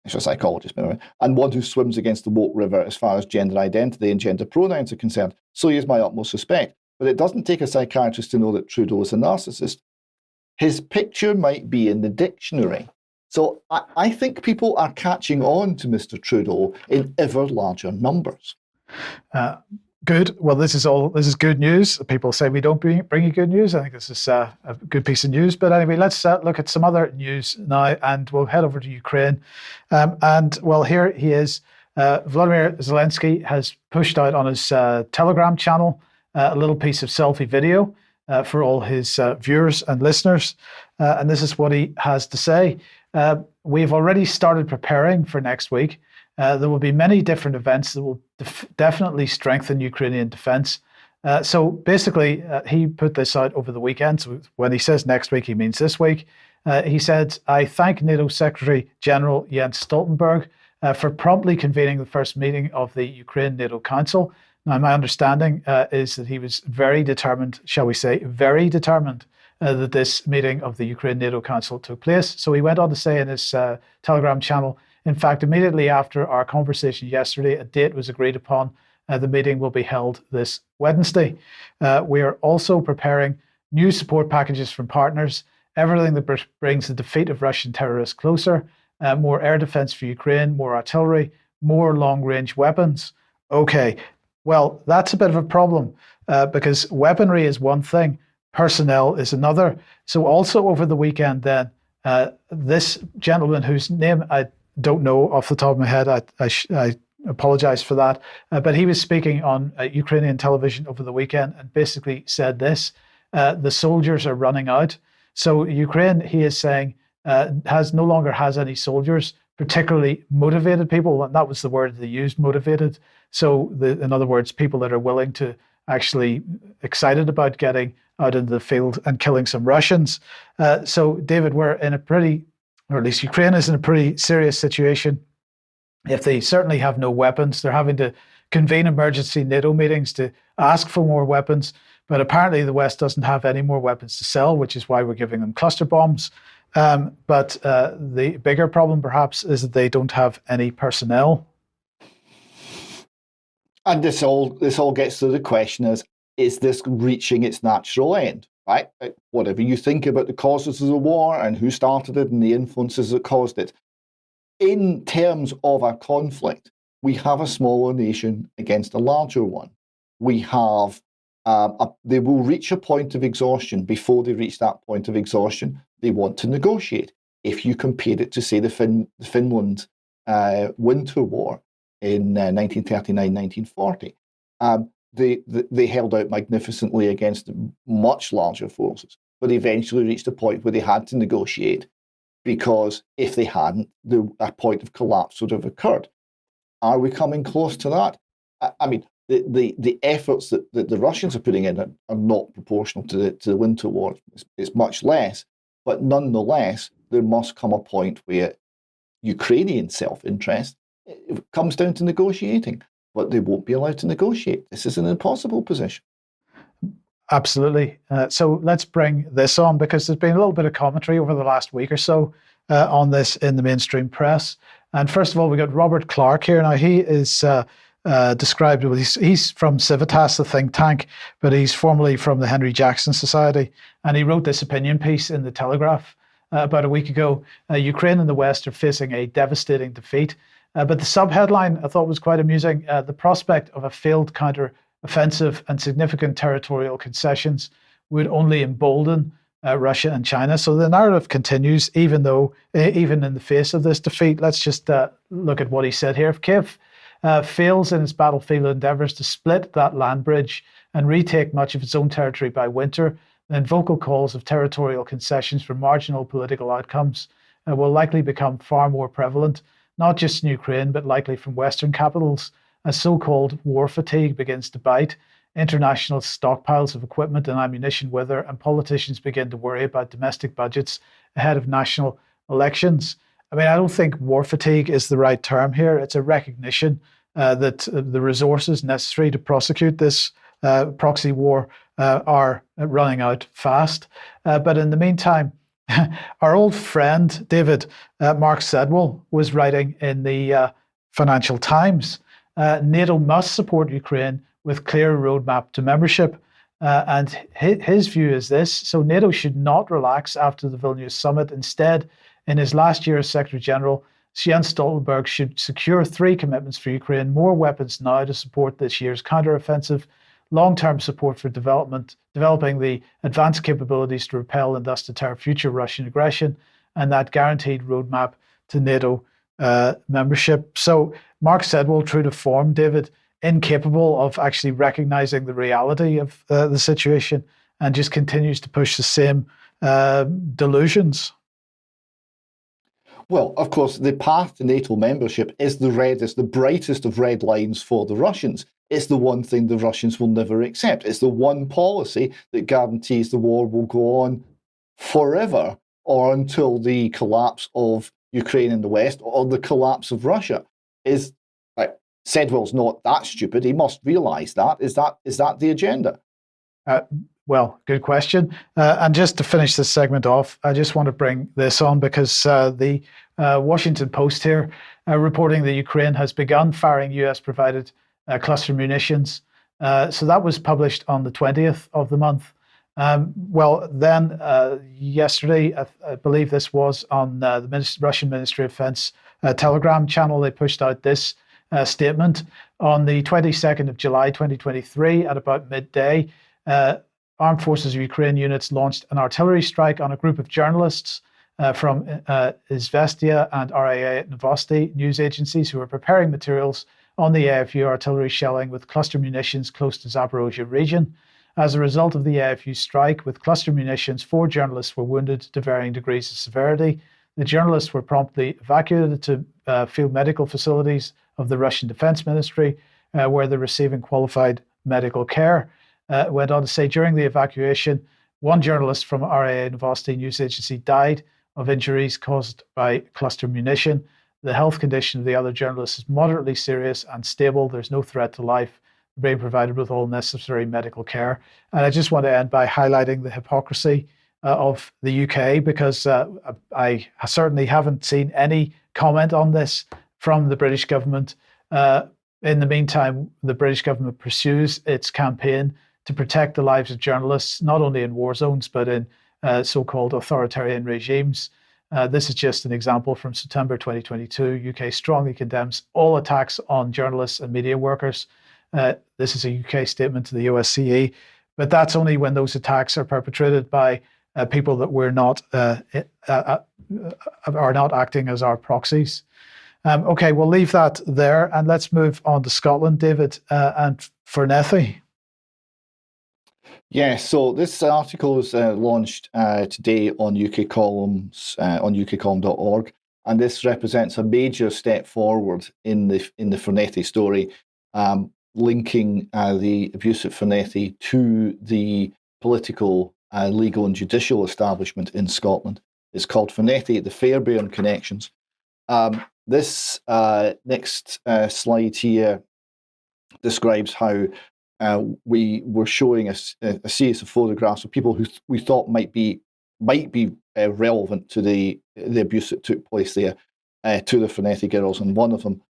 he's a psychologist, and one who swims against the woke river as far as gender identity and gender pronouns are concerned. So he has my utmost respect. But it doesn't take a psychiatrist to know that Trudeau is a narcissist. His picture might be in the dictionary. So I think people are catching on to Mr. Trudeau in ever larger numbers. Good. Well, this is good news. People say we don't bring you good news. I think this is a good piece of news. But anyway, let's look at some other news now, and we'll head over to Ukraine. And well, here he is. Volodymyr Zelensky has pushed out on his Telegram channel a little piece of selfie video for all his viewers and listeners. And this is what he has to say. We've already started preparing for next week. There will be many different events that will definitely strengthen Ukrainian defense. So basically, he put this out over the weekend. So when he says next week, he means this week. He said, I thank NATO Secretary General Jens Stoltenberg for promptly convening the first meeting of the Ukraine NATO Council. Now, my understanding is that he was very determined, shall we say, very determined that this meeting of the Ukraine-NATO Council took place. So he went on to say in his Telegram channel, in fact, immediately after our conversation yesterday, a date was agreed upon. The meeting will be held this Wednesday. We are also preparing new support packages from partners, everything that brings the defeat of Russian terrorists closer, more air defense for Ukraine, more artillery, more long-range weapons. Okay, well, that's a bit of a problem because weaponry is one thing, personnel is another. So also over the weekend then, this gentleman whose name I don't know off the top of my head, I apologize for that, but he was speaking on Ukrainian television over the weekend and basically said this, the soldiers are running out. So Ukraine, he is saying, no longer has any soldiers, particularly motivated people, and that was the word they used, motivated. So in other words, people that are willing to actually excited about getting out into the field and killing some Russians. So David, we're in a pretty, or at least Ukraine is in a pretty serious situation. If they certainly have no weapons, they're having to convene emergency NATO meetings to ask for more weapons. But apparently the West doesn't have any more weapons to sell, which is why we're giving them cluster bombs. But the bigger problem perhaps is that they don't have any personnel. And this all gets to the question is this reaching its natural end, right? Whatever you think about the causes of the war and who started it and the influences that caused it, in terms of a conflict, we have a smaller nation against a larger one. We have, they will reach a point of exhaustion. Before they reach that point of exhaustion, they want to negotiate. If you compare it to, say, the Finland Winter War in 1939-1940, they held out magnificently against much larger forces, but eventually reached a point where they had to negotiate, because if they hadn't, a point of collapse would have occurred. Are we coming close to that? I mean, the efforts that the Russians are putting in are not proportional to the Winter War. It's much less, but nonetheless, there must come a point where Ukrainian self-interest comes down to negotiating, but they won't be allowed to negotiate. This is an impossible position. Absolutely. So let's bring this on, because there's been a little bit of commentary over the last week or so on this in the mainstream press. And first of all, we got Robert Clark here. Now, he is described, he's from Civitas, the think tank, but he's formerly from the Henry Jackson Society. And he wrote this opinion piece in The Telegraph about a week ago. Ukraine and the West are facing a devastating defeat. But the subheadline I thought was quite amusing. The prospect of a failed counter-offensive and significant territorial concessions would only embolden Russia and China. So the narrative continues, even in the face of this defeat. Let's just look at what he said here. If Kiev fails in its battlefield endeavors to split that land bridge and retake much of its own territory by winter, then vocal calls of territorial concessions for marginal political outcomes will likely become far more prevalent, not just in Ukraine, but likely from Western capitals, as so-called war fatigue begins to bite, international stockpiles of equipment and ammunition wither, and politicians begin to worry about domestic budgets ahead of national elections. I mean, I don't think war fatigue is the right term here. It's a recognition that the resources necessary to prosecute this proxy war are running out fast. But in the meantime, our old friend, David, Mark Sedwill, was writing in the Financial Times, NATO must support Ukraine with clear roadmap to membership. And his view is this. So NATO should not relax after the Vilnius summit. Instead, in his last year as Secretary General, Jens Stoltenberg should secure 3 commitments for Ukraine: more weapons now to support this year's counteroffensive, long-term support for developing the advanced capabilities to repel and thus deter future Russian aggression, and that guaranteed roadmap to NATO membership. So Mark Sedwill, true to form, David, incapable of actually recognizing the reality of the situation, and just continues to push the same delusions. Well, of course, the path to NATO membership is the brightest of red lines for the Russians. It's the one thing the Russians will never accept. It's the one policy that guarantees the war will go on forever, or until the collapse of Ukraine in the West or the collapse of Russia. Is Sedwell's not that stupid. He must realise that. Is that the agenda? Well, good question. And just to finish this segment off, I just want to bring this on because the Washington Post here reporting that Ukraine has begun firing US-provided cluster munitions. So that was published on the 20th of the month. Yesterday, I believe this was on the Russian Ministry of Defense Telegram channel, they pushed out this statement. On the 22nd of July 2023, at about midday, Armed Forces of Ukraine units launched an artillery strike on a group of journalists from Izvestia and RIA Novosti news agencies who were preparing materials on the AFU artillery shelling with cluster munitions close to Zaporozhye region. As a result of the AFU strike with cluster munitions, 4 journalists were wounded to varying degrees of severity. The journalists were promptly evacuated to field medical facilities of the Russian Defense Ministry, where they're receiving qualified medical care. Went on to say during the evacuation, 1 journalist from RIA Novosti news agency died of injuries caused by cluster munition. The health condition of the other journalists is moderately serious and stable. There's no threat to life. Being provided with all necessary medical care. And I just want to end by highlighting the hypocrisy of the UK, because I certainly haven't seen any comment on this from the British government. In the meantime, the British government pursues its campaign to protect the lives of journalists, not only in war zones, but in so-called authoritarian regimes. This is just an example from September 2022. UK strongly condemns all attacks on journalists and media workers. This is a UK statement to the OSCE, but that's only when those attacks are perpetrated by people that we're not are not acting as our proxies. Okay, we'll leave that there and let's move on to Scotland, David, and Fernethy. Yeah, so this article is launched today on UK Columns on ukcolumn.org, and this represents a major step forward in the Fernethy story, linking the abuse at Fernethy to the political, legal and judicial establishment in Scotland. It's called Fernethy, the Fairbairn Connections. This next slide here describes how we were showing a series of photographs of people who we thought might be relevant to the abuse that took place there to the Fernethy girls, and one of them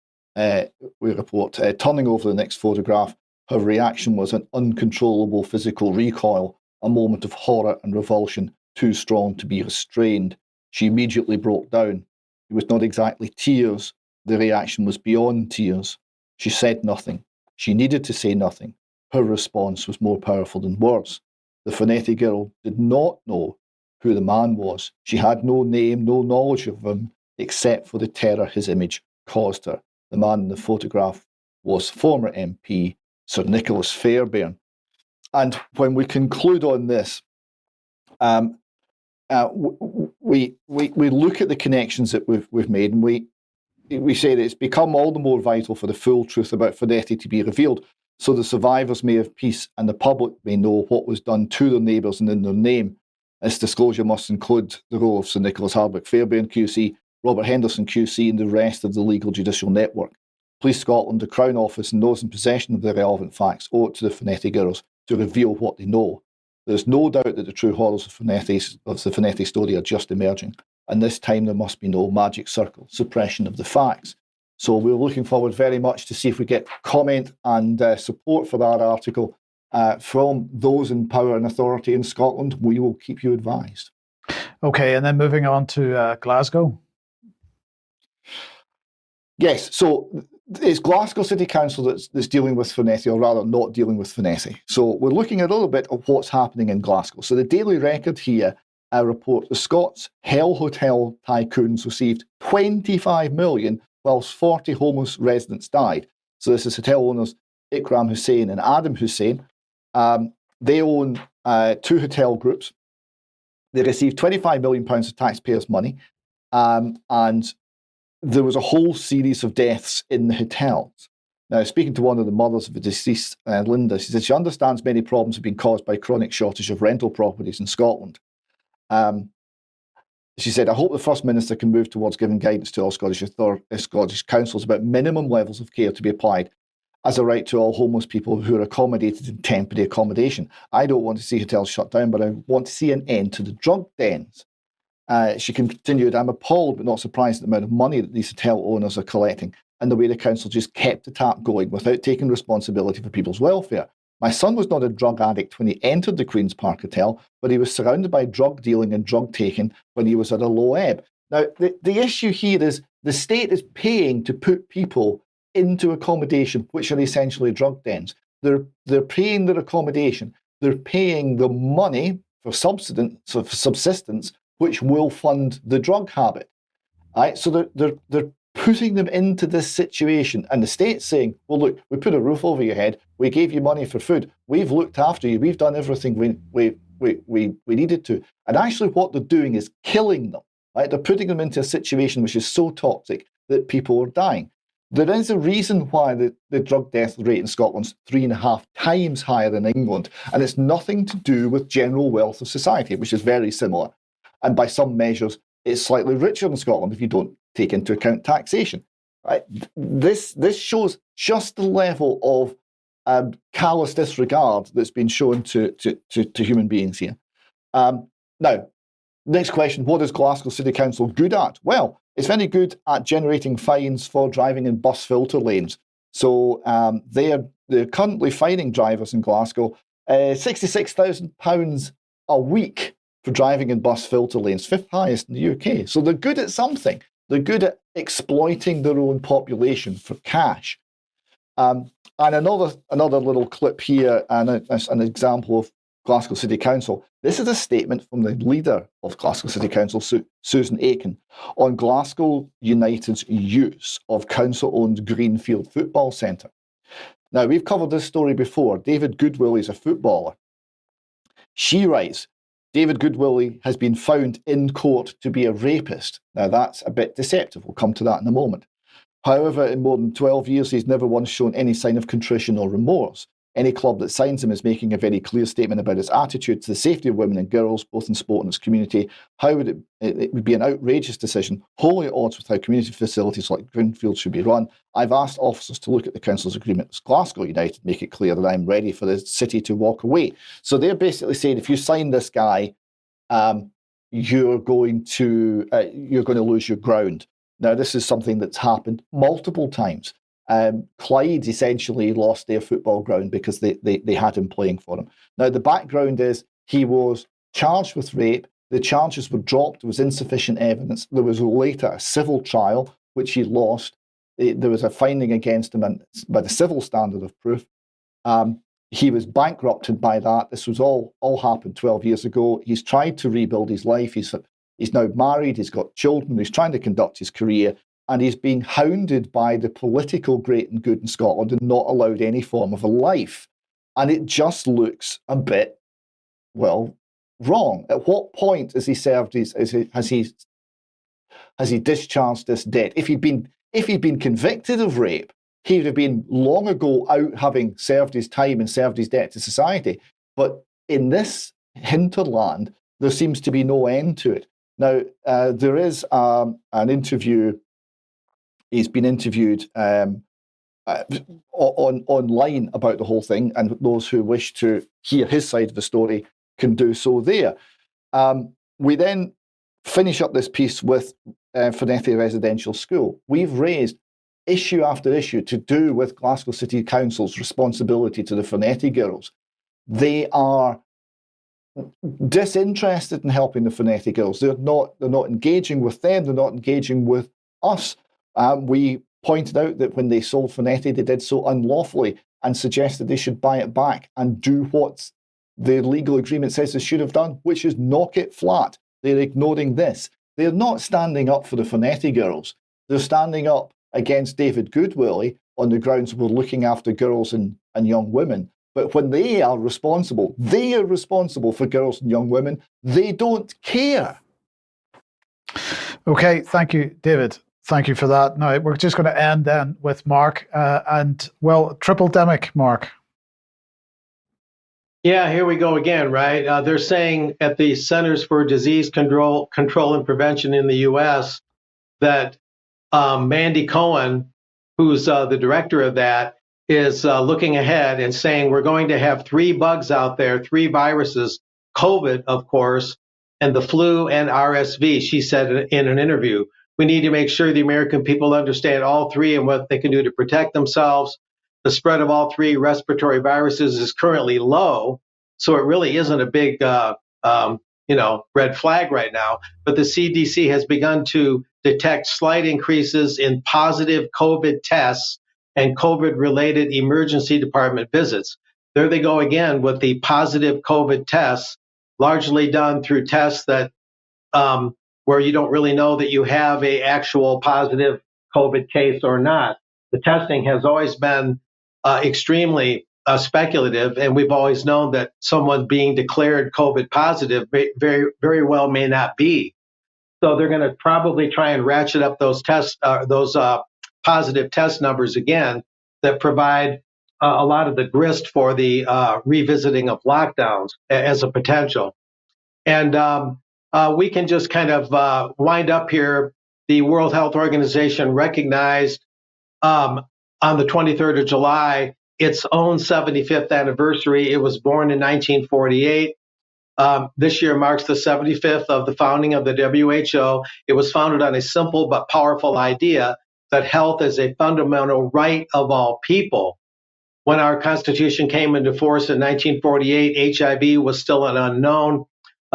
we report turning over the next photograph. Her reaction was an uncontrollable physical recoil, a moment of horror and revulsion too strong to be restrained. She immediately broke down. It was not exactly tears. The reaction was beyond tears. She said nothing. She needed to say nothing. Her response was more powerful than words. The Fernethy girl did not know who the man was. She had no name, no knowledge of him, except for the terror his image caused her. The man in the photograph was former MP Sir Nicholas Fairbairn. And when we conclude on this, we look at the connections that we've made, and we say that it's become all the more vital for the full truth about Fernethy to be revealed, so the survivors may have peace and the public may know what was done to their neighbours and in their name. This disclosure must include the role of Sir Nicholas Hardwicke Fairbairn QC, Robert Henderson QC and the rest of the legal judicial network. Police Scotland, the Crown Office and those in possession of the relevant facts owe it to the Fernethy girls to reveal what they know. There's no doubt that the true horrors of the Fernethy story are just emerging, and this time there must be no magic circle, suppression of the facts. So we're looking forward very much to see if we get comment and support for that article from those in power and authority in Scotland. We will keep you advised. Okay, and then moving on to Glasgow. Yes, so it's Glasgow City Council that's dealing with Fernethy, or rather not dealing with Fernethy. So we're looking at a little bit of what's happening in Glasgow. So the Daily Record here report the Scots Hell Hotel tycoons received 25 million whilst 40 homeless residents died. So this is hotel owners Ikram Hussain and Adam Hussain. They own 2 hotel groups. They received £25 million of taxpayers' money, and there was a whole series of deaths in the hotels. Now, speaking to one of the mothers of the deceased, Linda, she said she understands many problems have been caused by chronic shortage of rental properties in Scotland. She said, I hope the First Minister can move towards giving guidance to all Scottish councils about minimum levels of care to be applied as a right to all homeless people who are accommodated in temporary accommodation. I don't want to see hotels shut down, but I want to see an end to the drug dens. She continued, I'm appalled but not surprised at the amount of money that these hotel owners are collecting and the way the council just kept the tap going without taking responsibility for people's welfare. My son was not a drug addict when he entered the Queen's Park Hotel, but he was surrounded by drug dealing and drug taking when he was at a low ebb. Now, the issue here is the state is paying to put people into accommodation, which are essentially drug dens. They're paying their accommodation. They're paying the money for subsistence, which will fund the drug habit. Right? So they're putting them into this situation, and the state's saying, well, look, we put a roof over your head, we gave you money for food, we've looked after you, we've done everything we needed to. And actually what they're doing is killing them. Right? They're putting them into a situation which is so toxic that people are dying. There is a reason why the drug death rate in Scotland's 3.5 times higher than England, and it's nothing to do with general wealth of society, which is very similar. And by some measures, it's slightly richer than Scotland if you don't take into account taxation. Right? This shows just the level of callous disregard that's been shown to human beings here. Now, next question, what is Glasgow City Council good at? Well, it's very good at generating fines for driving in bus filter lanes. So they're currently fining drivers in Glasgow £66,000 a week for driving in bus filter lanes, 5th highest in the UK. So they're good at something. They're good at exploiting their own population for cash. And another little clip here, and an example of Glasgow City Council. This is a statement from the leader of Glasgow City Council, Susan Aiken, on Glasgow United's use of council-owned Greenfield Football Centre. Now, we've covered this story before. David Goodwillie is a footballer. She writes, David Goodwillie has been found in court to be a rapist. Now, that's a bit deceptive. We'll come to that in a moment. However, in more than 12 years, he's never once shown any sign of contrition or remorse. Any club that signs him is making a very clear statement about its attitude to the safety of women and girls, both in sport and its community. How would it would be an outrageous decision, wholly at odds with how community facilities like Greenfield should be run. I've asked officers to look at the council's agreement with Glasgow United, make it clear that I'm ready for the city to walk away. So they're basically saying, if you sign this guy, you're going to lose your ground. Now, this is something that's happened multiple times. Clyde essentially lost their football ground because they had him playing for them. Now, the background is he was charged with rape. The charges were dropped. There was insufficient evidence. There was later a civil trial, which he lost. There was a finding against him by the civil standard of proof. He was bankrupted by that. This was all happened 12 years ago. He's tried to rebuild his life. He's now married. He's got children. He's trying to conduct his career. And he's being hounded by the political great and good in Scotland and not allowed any form of a life. And it just looks a bit, well, wrong. At what point has he served has he discharged this debt? If he'd been convicted of rape, he would have been long ago out having served his time and served his debt to society. But in this hinterland, there seems to be no end to it. Now, there is an interview. He's been interviewed online about the whole thing, and those who wish to hear his side of the story can do so there. We then finish up this piece with Fernethi Residential School. We've raised issue after issue to do with Glasgow City Council's responsibility to the Fernethi girls. They are disinterested in helping the Fernethi girls. They're not engaging with them. They're not engaging with us. We pointed out that when they sold Fernethi, they did so unlawfully and suggested they should buy it back and do what the legal agreement says they should have done, which is knock it flat. They're ignoring this. They're not standing up for the Fernethi girls. They're standing up against David Goodwillie on the grounds we're looking after girls and young women. But when they are responsible for girls and young women. They don't care. Okay, thank you, David. Thank you for that. Now, we're just going to end then with Mark. Triple demic, Mark. Yeah, here we go again, right? They're saying at the Centers for Disease Control and Prevention in the U.S. that Mandy Cohen, who's the director of that, is looking ahead and saying we're going to have 3 bugs out there, 3 viruses, COVID, of course, and the flu and RSV. She said in an interview, we need to make sure the American people understand all 3 and what they can do to protect themselves. The spread of all 3 respiratory viruses is currently low, so it really isn't a big, red flag right now. But the CDC has begun to detect slight increases in positive COVID tests and COVID-related emergency department visits. There they go again with the positive COVID tests, largely done through tests that where you don't really know that you have a actual positive COVID case or not. The testing has always been extremely speculative, and we've always known that someone being declared COVID positive very, very well may not be. So they're going to probably try and ratchet up those positive test numbers again that provide a lot of the grist for the revisiting of lockdowns as a potential. And we can just kind of wind up here. The World Health Organization recognized on the 23rd of July its own 75th anniversary. It was born in 1948. This year marks the 75th of the founding of the WHO. It was founded on a simple but powerful idea that health is a fundamental right of all people. When our Constitution came into force in 1948, HIV was still an unknown.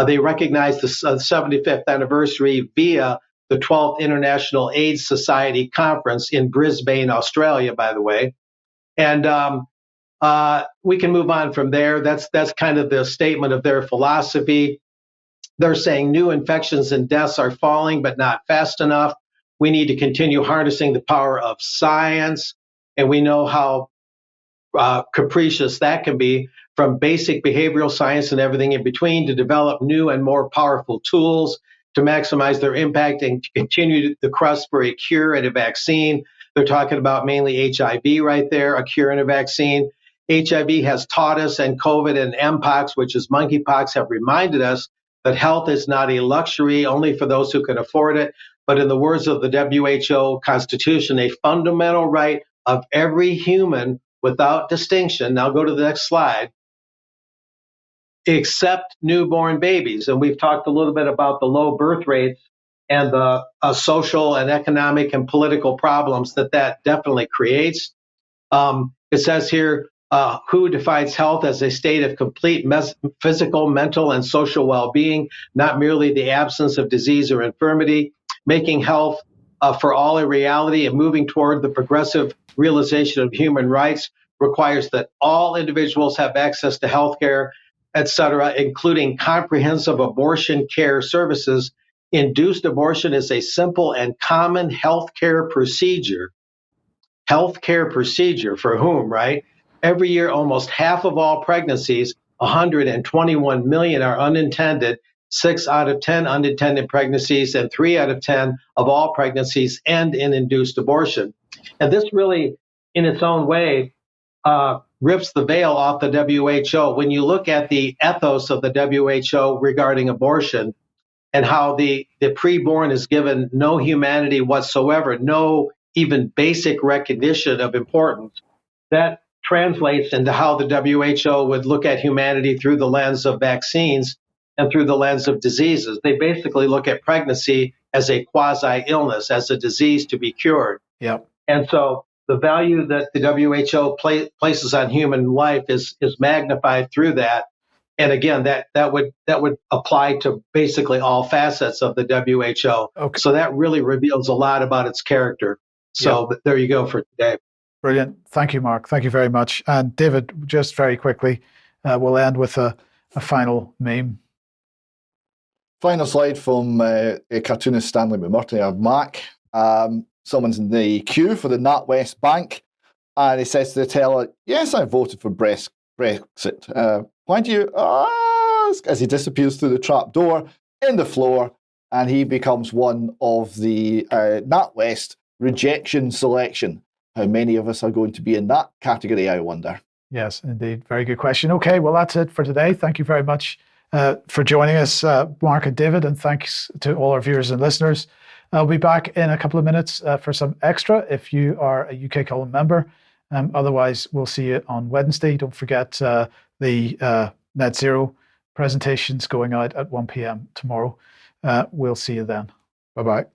They recognized the 75th anniversary via the 12th International AIDS Society Conference in Brisbane, Australia, by the way. And we can move on from there. That's kind of the statement of their philosophy. They're saying new infections and deaths are falling, but not fast enough. We need to continue harnessing the power of science. And we know how capricious that can be, from basic behavioral science and everything in between, to develop new and more powerful tools to maximize their impact and to continue the quest for a cure and a vaccine. They're talking about mainly HIV right there, a cure and a vaccine. HIV has taught us, and COVID and Mpox, which is monkeypox, have reminded us that health is not a luxury only for those who can afford it, but in the words of the WHO Constitution, a fundamental right of every human without distinction. Now go to the next slide. Except newborn babies. And we've talked a little bit about the low birth rates and the social and economic and political problems that definitely creates. It says here, WHO defines health as a state of complete physical, mental, and social well-being, not merely the absence of disease or infirmity, making health for all a reality and moving toward the progressive realization of human rights requires that all individuals have access to health care, et cetera, including comprehensive abortion care services. Induced abortion is a simple and common health care procedure. Health care procedure for whom, right? Every year, almost half of all pregnancies, 121 million, are unintended. 6 out of 10 unintended pregnancies and 3 out of 10 of all pregnancies end in induced abortion. And this really, in its own way, rips the veil off the WHO. When you look at the ethos of the WHO regarding abortion and how the preborn is given no humanity whatsoever, no even basic recognition of importance, that translates into how the WHO would look at humanity through the lens of vaccines and through the lens of diseases. They basically look at pregnancy as a quasi-illness, as a disease to be cured. Yep. And so the value that the WHO places on human life is magnified through that. And again, that would apply to basically all facets of the WHO. Okay. So that really reveals a lot about its character. So There you go for today. Brilliant. Thank you, Mark. Thank you very much. And David, just very quickly, we'll end with a final meme. Final slide from cartoonist Stanley McMurtry of Mac. Someone's in the queue for the NatWest Bank, and he says to the teller, "Yes, I voted for Brexit. Why do you ask?" As he disappears through the trap door in the floor, and he becomes one of the NatWest rejection selection. How many of us are going to be in that category, I wonder? Yes, indeed. Very good question. Okay, well, that's it for today. Thank you very much for joining us, Mark and David, and thanks to all our viewers and listeners. I'll be back in a couple of minutes for some extra if you are a UK Column member. Otherwise, we'll see you on Wednesday. Don't forget the Net Zero presentations going out at 1 p.m. tomorrow. We'll see you then. Bye-bye.